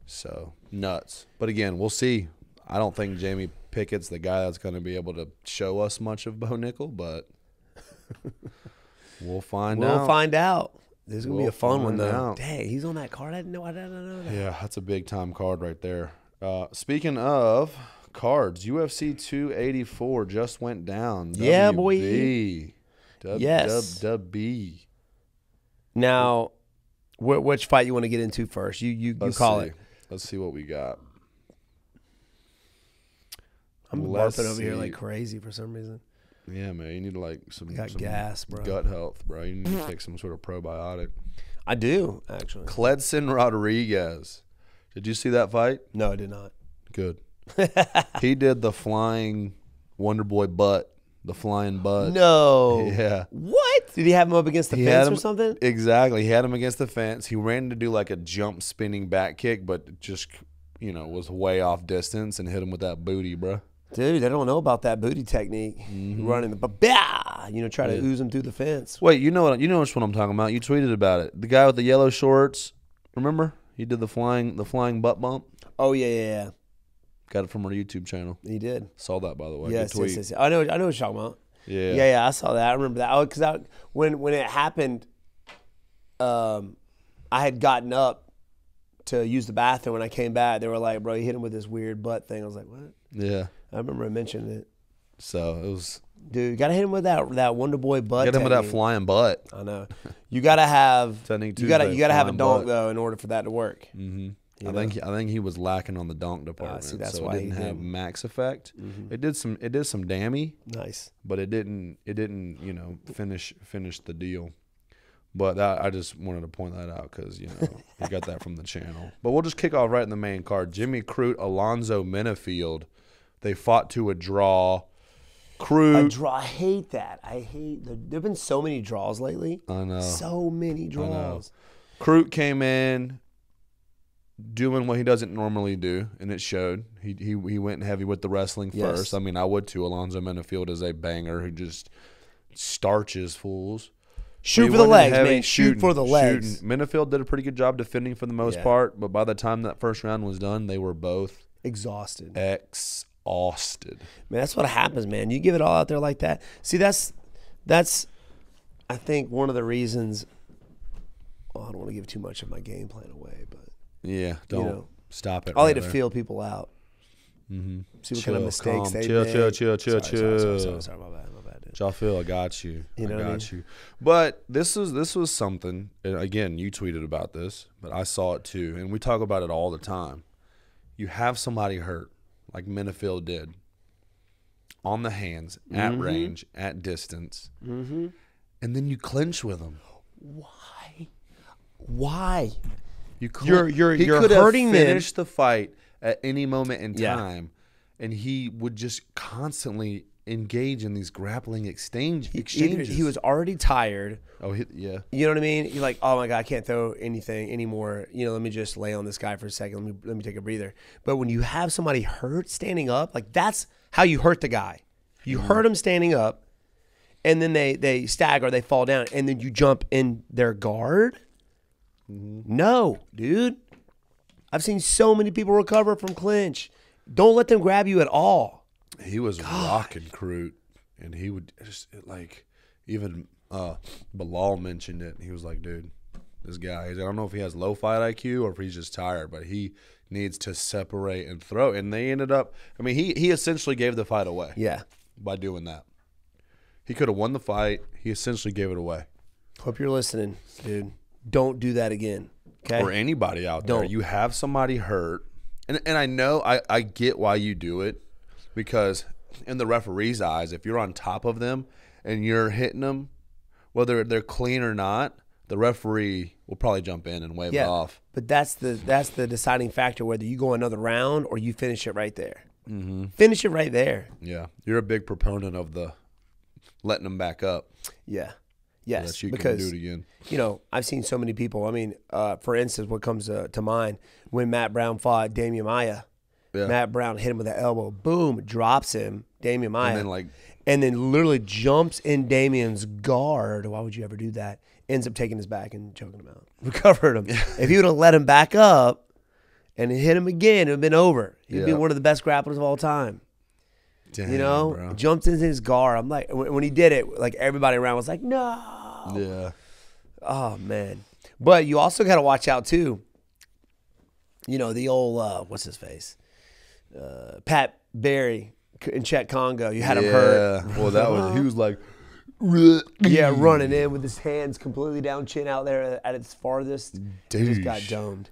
[SPEAKER 2] So, nuts. But again, we'll see. I don't think Jamie Pickett's the guy that's going to be able to show us much of Bo Nickel, but we'll find out.
[SPEAKER 1] We'll find out. This is going to be a fun one, though.
[SPEAKER 2] Out.
[SPEAKER 1] Dang, he's on that card? I didn't know that.
[SPEAKER 2] Yeah, that's a big-time card right there. Speaking of cards, UFC 284 just went down.
[SPEAKER 1] Yeah,
[SPEAKER 2] WB.
[SPEAKER 1] boy. Yes.
[SPEAKER 2] WB.
[SPEAKER 1] Now, which fight you want to get into first? You call it.
[SPEAKER 2] Let's see what we got.
[SPEAKER 1] I'm barfing over here like crazy for some reason.
[SPEAKER 2] Yeah, man. You need to some
[SPEAKER 1] gas, bro.
[SPEAKER 2] Gut health, bro. You need to take some sort of probiotic.
[SPEAKER 1] I do, actually.
[SPEAKER 2] Cledson Rodriguez. Did you see that fight?
[SPEAKER 1] No, I did not.
[SPEAKER 2] Good. He did the flying Wonderboy butt. The flying butt.
[SPEAKER 1] No.
[SPEAKER 2] Yeah.
[SPEAKER 1] What? Did he have him up against the fence or something?
[SPEAKER 2] Exactly. He had him against the fence. He ran to do like a jump spinning back kick, but just, was way off distance and hit him with that booty, bro.
[SPEAKER 1] Dude, I don't know about that booty technique. Running the bah, try to ooze him through the fence.
[SPEAKER 2] Wait, you know which one I'm talking about. You tweeted about it. The guy with the yellow shorts. Remember? He did the flying butt bump.
[SPEAKER 1] Oh yeah.
[SPEAKER 2] Got it from our YouTube channel.
[SPEAKER 1] He did.
[SPEAKER 2] Saw that, by the way.
[SPEAKER 1] Yes. I know what you're talking about.
[SPEAKER 2] Yeah.
[SPEAKER 1] Yeah, I saw that. I remember that. Because when it happened, I had gotten up to use the bathroom. When I came back, they were like, bro, you hit him with this weird butt thing. I was like, what?
[SPEAKER 2] Yeah.
[SPEAKER 1] I remember I mentioned it.
[SPEAKER 2] So it was.
[SPEAKER 1] Dude, you got to hit him with that Wonderboy butt.
[SPEAKER 2] Get him with that flying butt.
[SPEAKER 1] I know. You got to have.
[SPEAKER 2] You
[SPEAKER 1] got to have a donk though in order for that to work.
[SPEAKER 2] Mm-hmm. I think he was lacking on the donk department,
[SPEAKER 1] see, that's
[SPEAKER 2] so
[SPEAKER 1] why
[SPEAKER 2] it didn't have max effect. It did some dammy.
[SPEAKER 1] Nice,
[SPEAKER 2] but it didn't finish the deal. But I just wanted to point that out because we got that from the channel. But we'll just kick off right in the main card. Jimmy Crute, Alonzo Menifield, they fought to a draw. Crute,
[SPEAKER 1] a draw. I hate that. There've been so many draws lately.
[SPEAKER 2] I know,
[SPEAKER 1] so many draws.
[SPEAKER 2] I know. Crute came in doing what he doesn't normally do, and it showed. He went heavy with the wrestling first. I mean, I would too. Alonzo Menifield is a banger who just starches fools.
[SPEAKER 1] Shoot for the legs, man. Shoot for the legs.
[SPEAKER 2] Menifield did a pretty good job defending for the most part, but by the time that first round was done, they were both
[SPEAKER 1] exhausted.
[SPEAKER 2] Man,
[SPEAKER 1] that's what happens, man. You give it all out there like that. See, that's I think one of the reasons. Well, I don't want to give too much of my game plan away, but
[SPEAKER 2] don't stop it.
[SPEAKER 1] I like to feel people out.
[SPEAKER 2] Mm-hmm.
[SPEAKER 1] See what kind of mistakes they
[SPEAKER 2] chill,
[SPEAKER 1] make.
[SPEAKER 2] Chill.
[SPEAKER 1] Sorry, my bad, dude.
[SPEAKER 2] Jafil, I got you.
[SPEAKER 1] I
[SPEAKER 2] got you. But this was something. And again, you tweeted about this, but I saw it too, and we talk about it all the time. You have somebody hurt, like Menifield did, on the hands, at range, at distance, and then you clinch with them.
[SPEAKER 1] Why?
[SPEAKER 2] You're
[SPEAKER 1] hurting them.
[SPEAKER 2] Finished the fight at any moment in time, and he would just constantly engage in these grappling exchanges.
[SPEAKER 1] He was already tired.
[SPEAKER 2] Yeah.
[SPEAKER 1] You know what I mean? You're like, oh my God, I can't throw anything anymore. Let me just lay on this guy for a second. Let me take a breather. But when you have somebody hurt standing up, like that's how you hurt the guy. You hurt him standing up, and then they stagger, they fall down, and then you jump in their guard. No, dude. I've seen so many people recover from clinch. Don't let them grab you at all.
[SPEAKER 2] He was rocking Crute, and he would just even Bilal mentioned it. He was like, dude, this guy, I don't know if he has low fight IQ or if he's just tired, but he needs to separate and throw. And they ended up, he essentially gave the fight away.
[SPEAKER 1] Yeah.
[SPEAKER 2] By doing that. He could have won the fight. He essentially gave it away.
[SPEAKER 1] Hope you're listening, dude. Don't do that again. Okay.
[SPEAKER 2] Or anybody out there.
[SPEAKER 1] Don't.
[SPEAKER 2] You have somebody hurt. And I know I get why you do it, because in the referee's eyes, if you're on top of them and you're hitting them, whether they're clean or not, the referee will probably jump in and wave it off.
[SPEAKER 1] But that's the deciding factor, whether you go another round or you finish it right there. Finish it right there.
[SPEAKER 2] Yeah. You're a big proponent of the letting them back up.
[SPEAKER 1] Yeah. Yes.
[SPEAKER 2] So that you
[SPEAKER 1] because,
[SPEAKER 2] can do it again.
[SPEAKER 1] You know, I've seen so many people. I mean, for instance, what comes to mind, when Matt Brown fought Damian Maia, Matt Brown hit him with that elbow. Boom, drops him, Damian Maia. And then literally jumps in Damian's guard. Why would you ever do that? Ends up taking his back and choking him out. Recovered him. If he would have let him back up and hit him again, it would have been over. He'd be one of the best grapplers of all time.
[SPEAKER 2] Damn,
[SPEAKER 1] you know,
[SPEAKER 2] bro.
[SPEAKER 1] Jumped into his guard. I'm like, when he did it, like everybody around was like, no.
[SPEAKER 2] Yeah.
[SPEAKER 1] Oh man. But you also got to watch out too. You know, the old what's his face, Pat Barry in Czech Congo. You had him hurt.
[SPEAKER 2] Well, that was he was like,
[SPEAKER 1] running in with his hands completely down, chin out there at its farthest.
[SPEAKER 2] Douche.
[SPEAKER 1] Just got domed.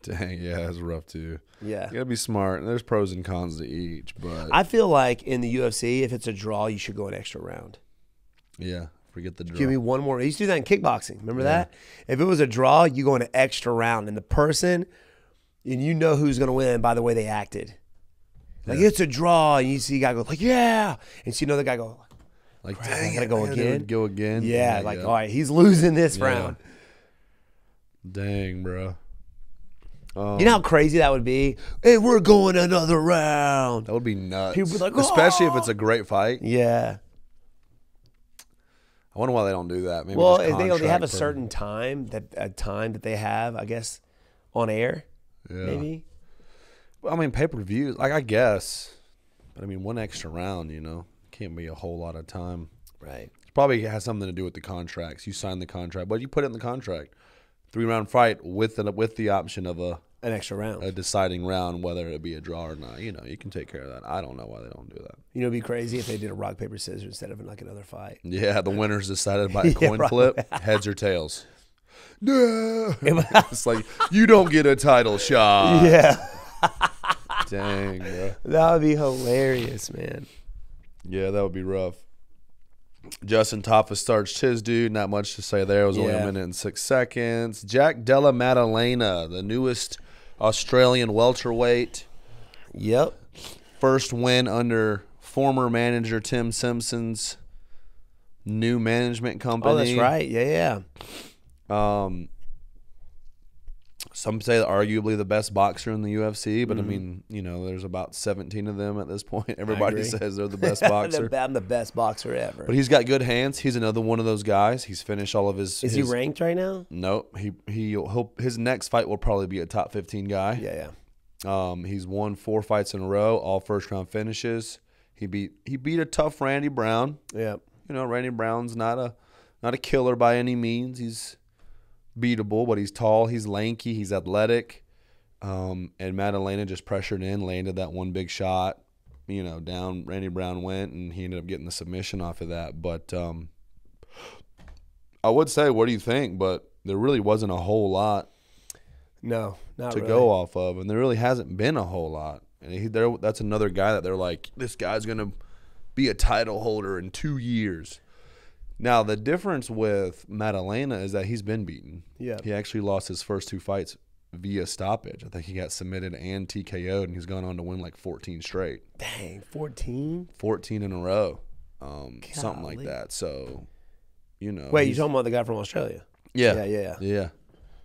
[SPEAKER 2] Dang, yeah, that's rough too.
[SPEAKER 1] Yeah.
[SPEAKER 2] You gotta be smart. There's pros and cons to each, but
[SPEAKER 1] I feel like in the UFC, if it's a draw, you should go an extra round.
[SPEAKER 2] Yeah, forget the draw.
[SPEAKER 1] Give me one more. He used to do that in kickboxing. Remember that? If it was a draw, you go in an extra round, and the person, and you know who's going to win by the way they acted. Like, it's a draw, and you see a guy go, like, yeah. And so you know the guy go,
[SPEAKER 2] like,
[SPEAKER 1] dang,
[SPEAKER 2] dang,
[SPEAKER 1] I gotta go again?
[SPEAKER 2] Go again?
[SPEAKER 1] Yeah, like, all right, he's losing this round.
[SPEAKER 2] Dang, bro.
[SPEAKER 1] You know how crazy that would be? Hey, we're going another round.
[SPEAKER 2] That would be nuts.
[SPEAKER 1] People would be like,
[SPEAKER 2] especially if it's a great fight.
[SPEAKER 1] Yeah.
[SPEAKER 2] I wonder why they don't do that. Maybe
[SPEAKER 1] Well,
[SPEAKER 2] just
[SPEAKER 1] they have a
[SPEAKER 2] contract
[SPEAKER 1] certain time that they have, I guess, on air.
[SPEAKER 2] Yeah.
[SPEAKER 1] Maybe.
[SPEAKER 2] Well, I mean, pay-per-views, like I guess, but I mean, one extra round, you know, can't be a whole lot of time.
[SPEAKER 1] Right.
[SPEAKER 2] It probably has something to do with the contracts. You sign the contract, but you put it in the contract. 3-round fight with the option of an
[SPEAKER 1] extra round,
[SPEAKER 2] a deciding round, whether it be a draw or not. You know, you can take care of that. I don't know why they don't do that.
[SPEAKER 1] You know, it'd be crazy if they did a rock paper scissors instead of like another fight.
[SPEAKER 2] Yeah, the winner's decided by a coin flip, heads or tails. No, it's like you don't get a title shot.
[SPEAKER 1] Yeah.
[SPEAKER 2] Dang, bro.
[SPEAKER 1] That would be hilarious, man.
[SPEAKER 2] Yeah, that would be rough. Justin Taffa starched his dude. Not much to say there. It was only 1 minute and 6 seconds. Jack Della Maddalena, the newest Australian welterweight.
[SPEAKER 1] Yep.
[SPEAKER 2] First win under former manager Tim Simpson's new management company.
[SPEAKER 1] Oh, that's right. Yeah.
[SPEAKER 2] Some say that arguably the best boxer in the UFC, but I mean, you know, there's about 17 of them at this point. Everybody says they're the best boxer.
[SPEAKER 1] I'm the best boxer ever.
[SPEAKER 2] But he's got good hands. He's another one of those guys. He's finished all of his.
[SPEAKER 1] Is he ranked right now?
[SPEAKER 2] No, his next fight will probably be a top 15 guy.
[SPEAKER 1] Yeah.
[SPEAKER 2] He's won 4 fights in a row, all first round finishes. He beat a tough Randy Brown.
[SPEAKER 1] Yeah.
[SPEAKER 2] You know, Randy Brown's not a killer by any means. He's beatable, but he's tall, he's lanky, he's athletic. And Maddalena just pressured in, landed that one big shot. You know, down Randy Brown went, and he ended up getting the submission off of that. But I would say, what do you think? But there really wasn't a whole lot
[SPEAKER 1] to
[SPEAKER 2] go off of, and there really hasn't been a whole lot. And that's another guy that they're like, this guy's going to be a title holder in 2 years. Now, the difference with Maddalena is that he's been beaten.
[SPEAKER 1] Yeah.
[SPEAKER 2] He actually lost his first 2 fights via stoppage. I think he got submitted and TKO'd, and he's gone on to win like 14 straight.
[SPEAKER 1] Dang, 14?
[SPEAKER 2] 14 in a row. Something like that. So, you know.
[SPEAKER 1] Wait, you're talking about the guy from Australia?
[SPEAKER 2] Yeah.
[SPEAKER 1] Yeah.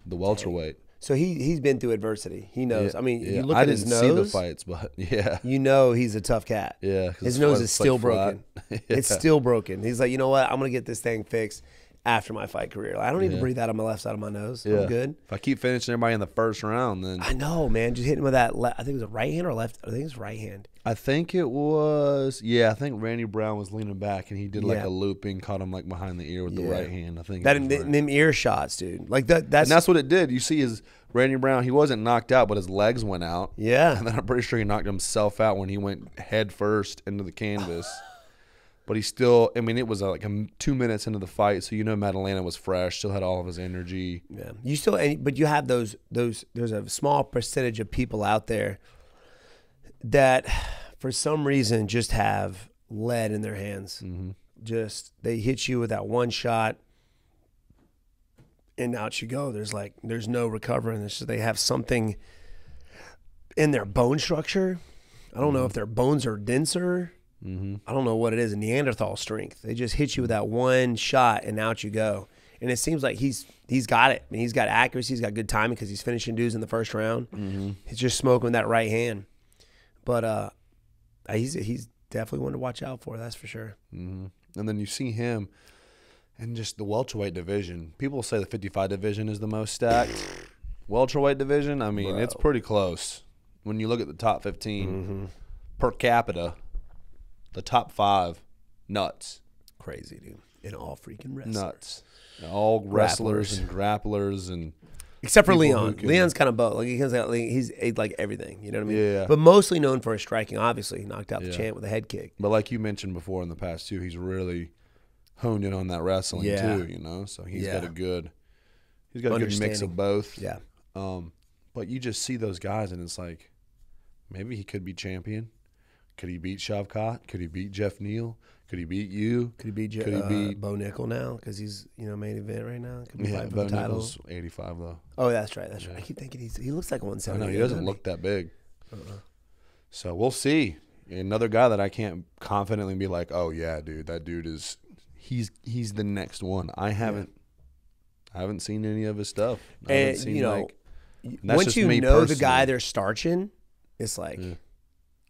[SPEAKER 2] The welterweight.
[SPEAKER 1] So he's been through adversity. He knows.
[SPEAKER 2] Yeah.
[SPEAKER 1] I mean,
[SPEAKER 2] Yeah.
[SPEAKER 1] you look
[SPEAKER 2] I
[SPEAKER 1] at his
[SPEAKER 2] didn't
[SPEAKER 1] nose.
[SPEAKER 2] see the fights, but yeah.
[SPEAKER 1] You know he's a tough cat.
[SPEAKER 2] Yeah.
[SPEAKER 1] His nose is still broken.
[SPEAKER 2] Yeah.
[SPEAKER 1] It's still broken. He's like, you know what? I'm going to get this thing fixed after my fight career. Like, I don't even breathe out of my left side of my nose. I'm good.
[SPEAKER 2] If I keep finishing everybody in the first round, then
[SPEAKER 1] I know, man. Just hitting with that I think it was a right hand or left. I think it was right hand.
[SPEAKER 2] I think it was. Yeah, I think Randy Brown was leaning back, and he did like a looping, caught him like behind the ear with the right hand. I think
[SPEAKER 1] that them ear shots, dude. Like that's
[SPEAKER 2] and that's what it did. You see his Randy Brown. He wasn't knocked out, but his legs went out.
[SPEAKER 1] Yeah,
[SPEAKER 2] and then I'm pretty sure he knocked himself out when he went head first into the canvas. But he still, I mean, it was like 2 minutes into the fight, so Matt Atlanta was fresh, still had all of his energy.
[SPEAKER 1] Yeah, but you have those. There's a small percentage of people out there that, for some reason, just have lead in their hands.
[SPEAKER 2] Mm-hmm.
[SPEAKER 1] Just they hit you with that one shot, and out you go. There's no recovering. It's just they have something in their bone structure. I don't know if their bones are denser.
[SPEAKER 2] Mm-hmm.
[SPEAKER 1] I don't know what it is. Neanderthal strength. They just hit you with that one shot, and out you go. And it seems like he's got it. I mean, he's got accuracy. He's got good timing because he's finishing dudes in the first round.
[SPEAKER 2] Mm-hmm.
[SPEAKER 1] He's just smoking with that right hand. But he's definitely one to watch out for. That's for sure.
[SPEAKER 2] Mm-hmm. And then you see him in just the welterweight division. People say the 55 division is the most stacked. Welterweight division, I mean, it's pretty close. When you look at the top 15 per capita, the top 5, nuts.
[SPEAKER 1] Crazy, dude. And all freaking wrestlers.
[SPEAKER 2] Nuts. All wrestlers and grapplers and
[SPEAKER 1] except for Leon. Leon's kind of both. Like he's like everything. You know what I mean?
[SPEAKER 2] Yeah.
[SPEAKER 1] But mostly known for his striking. Obviously, he knocked out the champ with a head kick.
[SPEAKER 2] But like you mentioned before in the past too, he's really honed in on that wrestling too. So he's got a good mix of both.
[SPEAKER 1] Yeah.
[SPEAKER 2] But you just see those guys, and it's like maybe he could be champion. Could he beat Shavkat? Could he beat Jeff Neal? Could he beat you?
[SPEAKER 1] Could he beat Bo Nickel now? Because he's main event right now. Could be fighting for the title.
[SPEAKER 2] Nickel's 85 though.
[SPEAKER 1] Oh, that's right. That's right. I keep thinking he looks like 170.
[SPEAKER 2] I know he doesn't look that big. So we'll see. Another guy that I can't confidently be like, oh yeah, dude, that dude is he's the next one. I haven't seen any of his stuff. I haven't seen
[SPEAKER 1] once you know the guy they're starching, it's like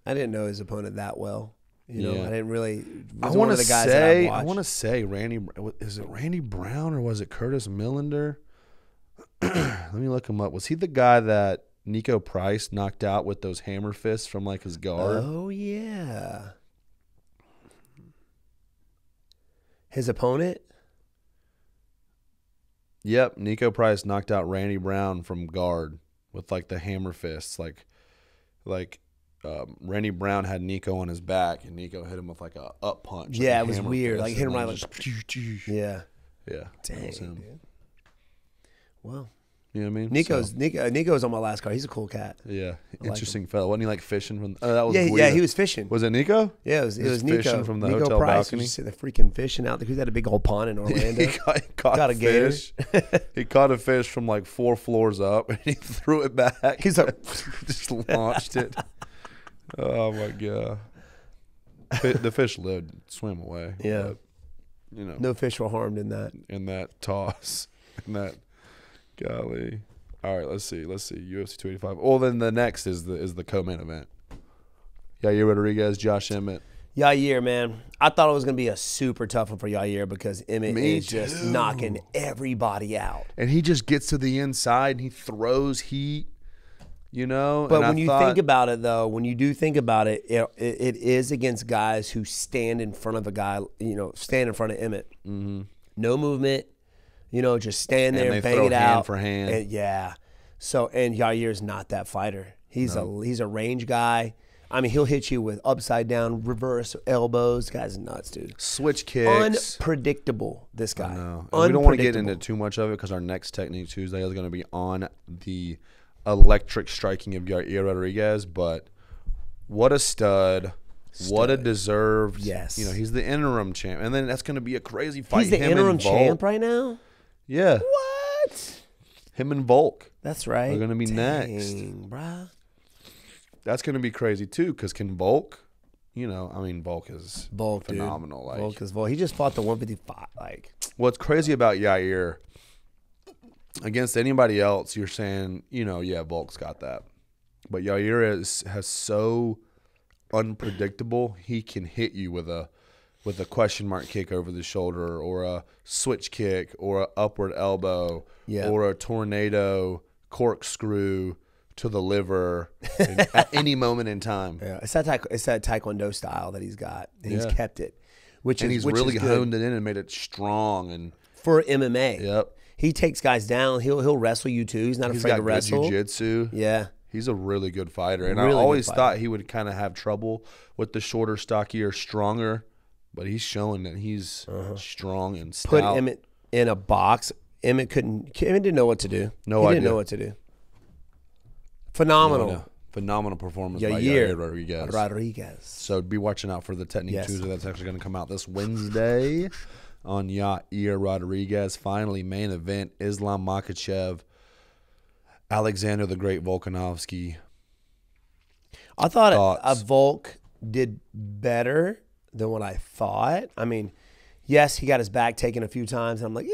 [SPEAKER 1] I didn't know his opponent that well. I didn't really.
[SPEAKER 2] I want to say Randy. Is it Randy Brown or was it Curtis Millender? Let me look him up. Was he the guy that Nico Price knocked out with those hammer fists from like his guard?
[SPEAKER 1] Oh yeah. His opponent?
[SPEAKER 2] Yep, Nico Price knocked out Randy Brown from guard with like the hammer fists, like Randy Brown had Nico on his back, and Nico hit him with like a up punch.
[SPEAKER 1] Yeah, it was weird. Like hit him right like. Yeah.
[SPEAKER 2] Yeah.
[SPEAKER 1] Dang, dude. Well.
[SPEAKER 2] You know what I mean?
[SPEAKER 1] Nico's on my last card. He's a cool cat.
[SPEAKER 2] Yeah, interesting fellow. Wasn't he like fishing from? Oh, that was weird.
[SPEAKER 1] Yeah, he was fishing.
[SPEAKER 2] Was it Nico?
[SPEAKER 1] Yeah, it was Nico.
[SPEAKER 2] Fishing from the
[SPEAKER 1] Nico
[SPEAKER 2] hotel
[SPEAKER 1] Price
[SPEAKER 2] balcony.
[SPEAKER 1] Was just the freaking fishing out there. He had a big old pond in Orlando.
[SPEAKER 2] he caught a fish. He caught a fish from like 4 floors up, and he threw it back.
[SPEAKER 1] He's like,
[SPEAKER 2] just launched it. Oh my god! The fish lived, swam away.
[SPEAKER 1] Yeah,
[SPEAKER 2] but,
[SPEAKER 1] no fish were harmed in that.
[SPEAKER 2] In that toss, in that. Golly. All right, let's see. UFC 285. Well, then the next is the co-main event. Yair Rodriguez, Josh Emmett.
[SPEAKER 1] Yair, man. I thought it was going to be a super tough one for Yair because Emmett is just knocking everybody out.
[SPEAKER 2] And he just gets to the inside and he throws heat, But
[SPEAKER 1] when you think about it, though, when you do think about it, it is against guys who stand in front of a guy, stand in front of Emmett.
[SPEAKER 2] Mm-hmm.
[SPEAKER 1] No movement. Just stand there and bang
[SPEAKER 2] throw
[SPEAKER 1] it out.
[SPEAKER 2] Hand for hand.
[SPEAKER 1] And Yair's not that fighter. He's a range guy. I mean, he'll hit you with upside down, reverse elbows. This guy's nuts, dude.
[SPEAKER 2] Switch kicks.
[SPEAKER 1] Unpredictable, this guy.
[SPEAKER 2] I know. We don't want to get into too much of it because our next Technique Tuesday is going to be on the electric striking of Yair Rodriguez. But what a stud. What a deserved.
[SPEAKER 1] Yes.
[SPEAKER 2] He's the interim champ. And then that's going to be a crazy fight.
[SPEAKER 1] He's the interim champ right now?
[SPEAKER 2] Yeah.
[SPEAKER 1] What?
[SPEAKER 2] Him and Volk.
[SPEAKER 1] That's right.
[SPEAKER 2] They're going to be next.
[SPEAKER 1] Bruh.
[SPEAKER 2] That's going to be crazy, too, because can Volk, Volk is phenomenal.
[SPEAKER 1] Dude. Volk is Volk. He just fought the 155.
[SPEAKER 2] What's crazy about Yair, against anybody else, you're saying, Volk's got that. But Yair has so unpredictable, he can hit you with a question mark kick over the shoulder or a switch kick or an upward elbow or a tornado corkscrew to the liver at any moment in time.
[SPEAKER 1] Yeah, it's that Taekwondo style that he's got. And he's kept it.
[SPEAKER 2] He's really honed it in and made it strong. And
[SPEAKER 1] for MMA.
[SPEAKER 2] Yep.
[SPEAKER 1] He takes guys down. He'll wrestle you too. He's not afraid to wrestle.
[SPEAKER 2] He's got good jiu-jitsu.
[SPEAKER 1] Yeah.
[SPEAKER 2] He's a really good fighter. And I always thought he would kind of have trouble with the shorter, stockier, stronger but he's showing that he's strong and stout.
[SPEAKER 1] Put Emmett in a box. Emmett didn't know what to do. He didn't know what to do. Phenomenal.
[SPEAKER 2] No. Phenomenal performance by
[SPEAKER 1] Yair
[SPEAKER 2] Rodriguez. So be watching out for the Technique Tuesday. That's actually going to come out this Wednesday on Yair Rodriguez. Finally, main event, Islam Makhachev, Alexander the Great Volkanovski.
[SPEAKER 1] I thought Volk did better than what I thought. I mean, yes, he got his back taken a few times, and I'm like,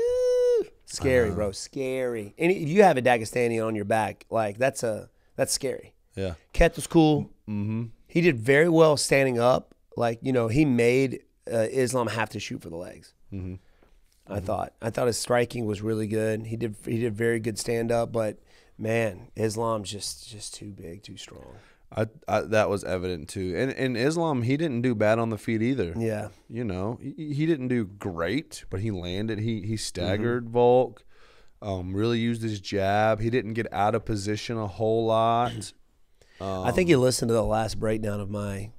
[SPEAKER 1] scary, bro, scary. And if you have a Dagestani on your back, like that's scary.
[SPEAKER 2] Yeah.
[SPEAKER 1] Ket was cool. Mm-hmm. He did very well standing up. Like, he made Islam have to shoot for the legs. Mm-hmm. I thought his striking was really good. He did very good stand up, but man, Islam's just too big, too strong.
[SPEAKER 2] That was evident too. And Islam, he didn't do bad on the feet either.
[SPEAKER 1] Yeah.
[SPEAKER 2] He didn't do great, but he landed. He staggered Volk. Really used his jab. He didn't get out of position a whole lot.
[SPEAKER 1] I think you listened to the last breakdown of my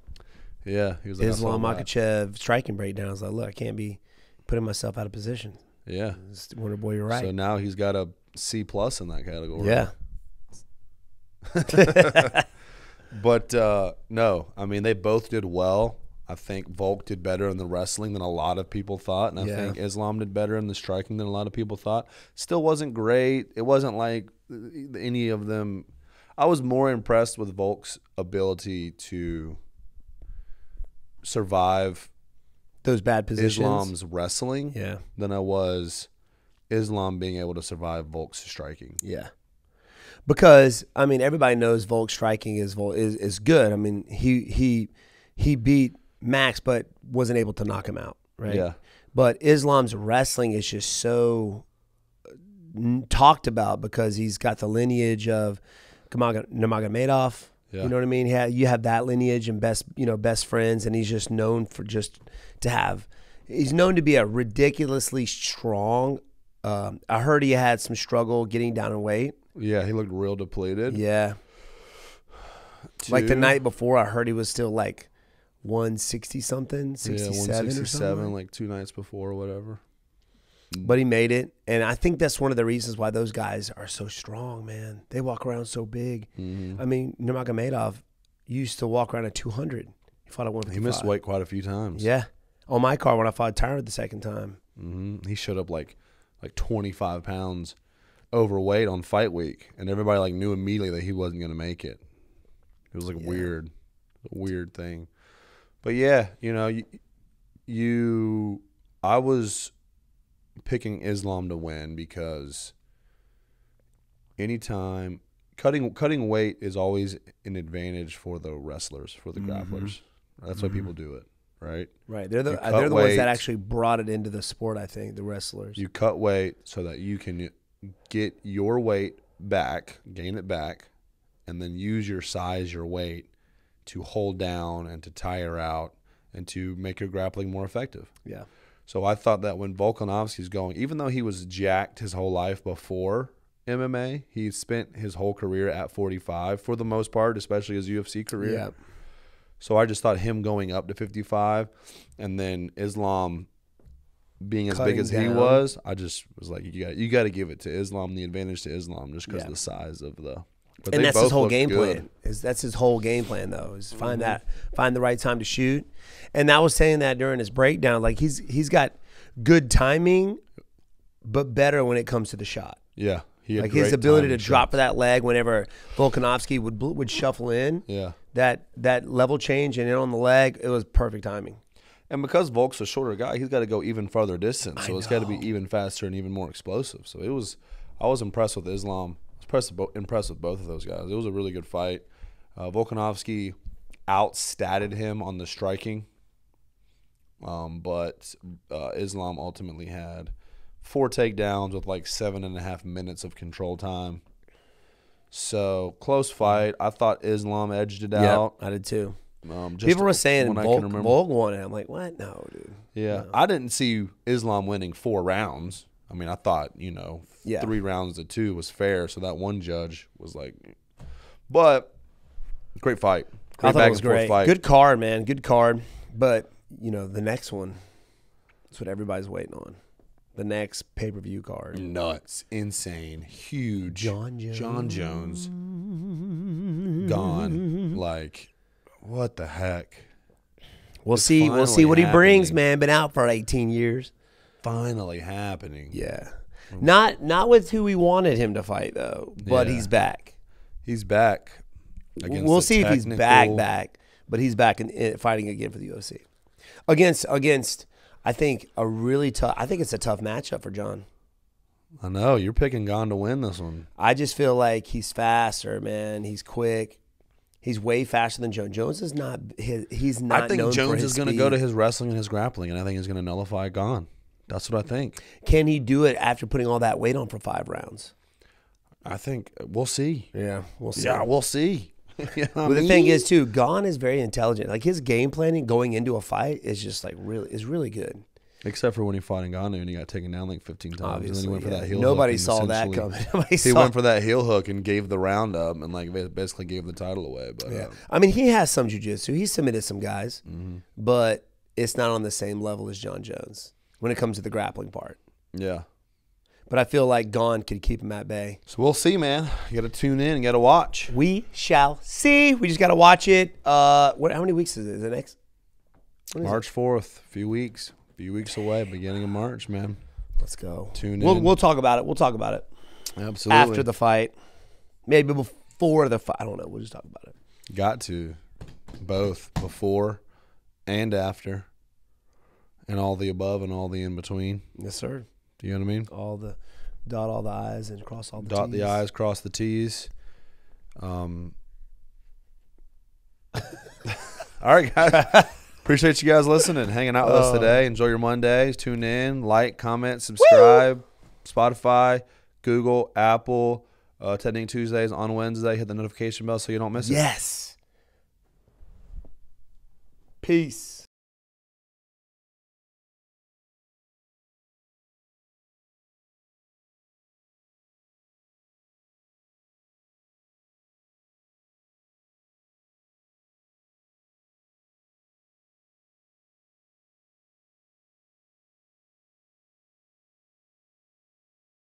[SPEAKER 2] he was like,
[SPEAKER 1] Islam Makhachev striking breakdown. I was like, look, I can't be putting myself out of position.
[SPEAKER 2] Yeah.
[SPEAKER 1] Wonderboy, you're right.
[SPEAKER 2] So now he's got a C+ in that category.
[SPEAKER 1] Yeah.
[SPEAKER 2] But no, I mean, they both did well. I think Volk did better in the wrestling than a lot of people thought, and I think Islam did better in the striking than a lot of people thought. Still wasn't great. It wasn't like any of them. I was more impressed with Volk's ability to survive
[SPEAKER 1] those bad positions,
[SPEAKER 2] Islam's wrestling, than I was Islam being able to survive Volk's striking.
[SPEAKER 1] Yeah. Because I mean, everybody knows Volk's striking is good. I mean, he beat Max, but wasn't able to knock him out, right?
[SPEAKER 2] Yeah.
[SPEAKER 1] But Islam's wrestling is just so talked about because he's got the lineage of Nurmagomedov.
[SPEAKER 2] Yeah.
[SPEAKER 1] You know what I mean? You have that lineage and best friends, and he's just known for he's known to be a ridiculously strong. I heard he had some struggle getting down in weight.
[SPEAKER 2] Yeah, he looked real depleted.
[SPEAKER 1] Yeah. Like the night before, I heard he was still like 160 something, 67
[SPEAKER 2] 167,
[SPEAKER 1] or something.
[SPEAKER 2] like 2 nights before or whatever.
[SPEAKER 1] But he made it, and I think that's one of the reasons why those guys are so strong, man. They walk around so big. Mm-hmm. I mean, Nurmagomedov used to walk around at 200. He fought at 155.
[SPEAKER 2] He missed weight quite a few times.
[SPEAKER 1] Yeah. On my car when I fought Tyrod the second time.
[SPEAKER 2] Mm-hmm. He showed up like 25 pounds overweight on fight week, and everybody like knew immediately that he wasn't going to make it. It was like a weird thing. But yeah, I was picking Islam to win because anytime cutting weight is always an advantage for the wrestlers, for the grapplers. That's why people do it, right?
[SPEAKER 1] Right. They're the ones that actually brought it into the sport, I think, the wrestlers.
[SPEAKER 2] You cut weight so that you can get your weight back, gain it back, and then use your size, your weight to hold down and to tire out and to make your grappling more effective.
[SPEAKER 1] Yeah.
[SPEAKER 2] So I thought that when Volkanovski's going, even though he was jacked his whole life before MMA, he spent his whole career at 45 for the most part, especially his UFC career.
[SPEAKER 1] Yeah.
[SPEAKER 2] So I just thought him going up to 55 and then Islam being as big as he was, I just was like, you got to give it to Islam, the advantage to Islam, just because of the size of the. But
[SPEAKER 1] and that's his whole game plan. That's his whole game plan, though, is find the right time to shoot. And I was saying that during his breakdown, like he's got good timing, but better when it comes to the shot.
[SPEAKER 2] Yeah,
[SPEAKER 1] like his ability to drop for that leg whenever Volkanovski would shuffle in.
[SPEAKER 2] Yeah,
[SPEAKER 1] that level change and in on the leg, it was perfect timing.
[SPEAKER 2] And because Volk's a shorter guy, he's got to go even farther distance, so it's got to be even faster and even more explosive. So I was impressed with Islam. I was impressed with both of those guys. It was a really good fight. Volkanovski outstatted him on the striking, but Islam ultimately had 4 takedowns with like 7.5 minutes of control time. So close fight. I thought Islam edged it out.
[SPEAKER 1] I did too. People were saying Volk won it. I'm like, what? No, dude.
[SPEAKER 2] Yeah, no. I didn't see Islam winning 4 rounds. I mean, I thought 3 rounds to 2 was fair. So that one judge was like, but great fight.
[SPEAKER 1] I thought it was great. Good card, man. Good card. But the next one. That's what everybody's waiting on. The next pay-per-view card.
[SPEAKER 2] Nuts, insane, huge.
[SPEAKER 1] John
[SPEAKER 2] Jones gone. Like, what the heck?
[SPEAKER 1] We'll see what he brings, man. Been out for 18 years.
[SPEAKER 2] Finally happening.
[SPEAKER 1] Yeah. Not with who we wanted him to fight though, but he's back.
[SPEAKER 2] He's back.
[SPEAKER 1] We'll see if he's back, but he's back in fighting again for the UFC. Against I think it's a tough matchup for John.
[SPEAKER 2] I know, you're picking Gon to win this one.
[SPEAKER 1] I just feel like he's faster, man. He's quick. He's way faster than Jones. Jones is not. He's not.
[SPEAKER 2] I think
[SPEAKER 1] known
[SPEAKER 2] Jones
[SPEAKER 1] for his
[SPEAKER 2] is going to
[SPEAKER 1] speed.
[SPEAKER 2] go to his wrestling and his grappling, and I think he's going to nullify Gon. That's what I think.
[SPEAKER 1] Can he do it after putting all that weight on for 5 rounds?
[SPEAKER 2] I think we'll see.
[SPEAKER 1] Yeah, we'll see.
[SPEAKER 2] Yeah, we'll see.
[SPEAKER 1] But the thing is, too, Gon is very intelligent. Like his game planning going into a fight is just like really good.
[SPEAKER 2] Except for when he fought Ngannou and he got taken down like 15 times.
[SPEAKER 1] Obviously,
[SPEAKER 2] and then he went for that heel
[SPEAKER 1] Nobody
[SPEAKER 2] hook.
[SPEAKER 1] saw that coming.
[SPEAKER 2] He went for that heel hook and gave the round up and like basically gave the title away. But
[SPEAKER 1] yeah, I mean, he has some jiu-jitsu. He submitted some guys, but it's not on the same level as John Jones when it comes to the grappling part.
[SPEAKER 2] Yeah.
[SPEAKER 1] But I feel like Gon could keep him at bay.
[SPEAKER 2] So we'll see, man. You got to tune in and got to watch.
[SPEAKER 1] We shall see. We just got to watch it. How many weeks is it? Is it next?
[SPEAKER 2] March 4th, a few weeks away, beginning of March, man.
[SPEAKER 1] Let's go.
[SPEAKER 2] Tune in.
[SPEAKER 1] We'll talk about it. We'll talk about it.
[SPEAKER 2] Absolutely.
[SPEAKER 1] After the fight. Maybe before the fight. I don't know. We'll just talk about it.
[SPEAKER 2] Got to. Both. Before and after. And all the above and all the in between.
[SPEAKER 1] Yes, sir.
[SPEAKER 2] Do you know what I mean?
[SPEAKER 1] Dot all the I's and cross all the T's.
[SPEAKER 2] Dot the I's, cross the T's. All right, guys. Appreciate you guys listening, hanging out with us today. Enjoy your Mondays. Tune in, like, comment, subscribe. Woo! Spotify, Google, Apple. Attending Tuesdays on Wednesday. Hit the notification bell so you don't miss it.
[SPEAKER 1] Yes. Peace.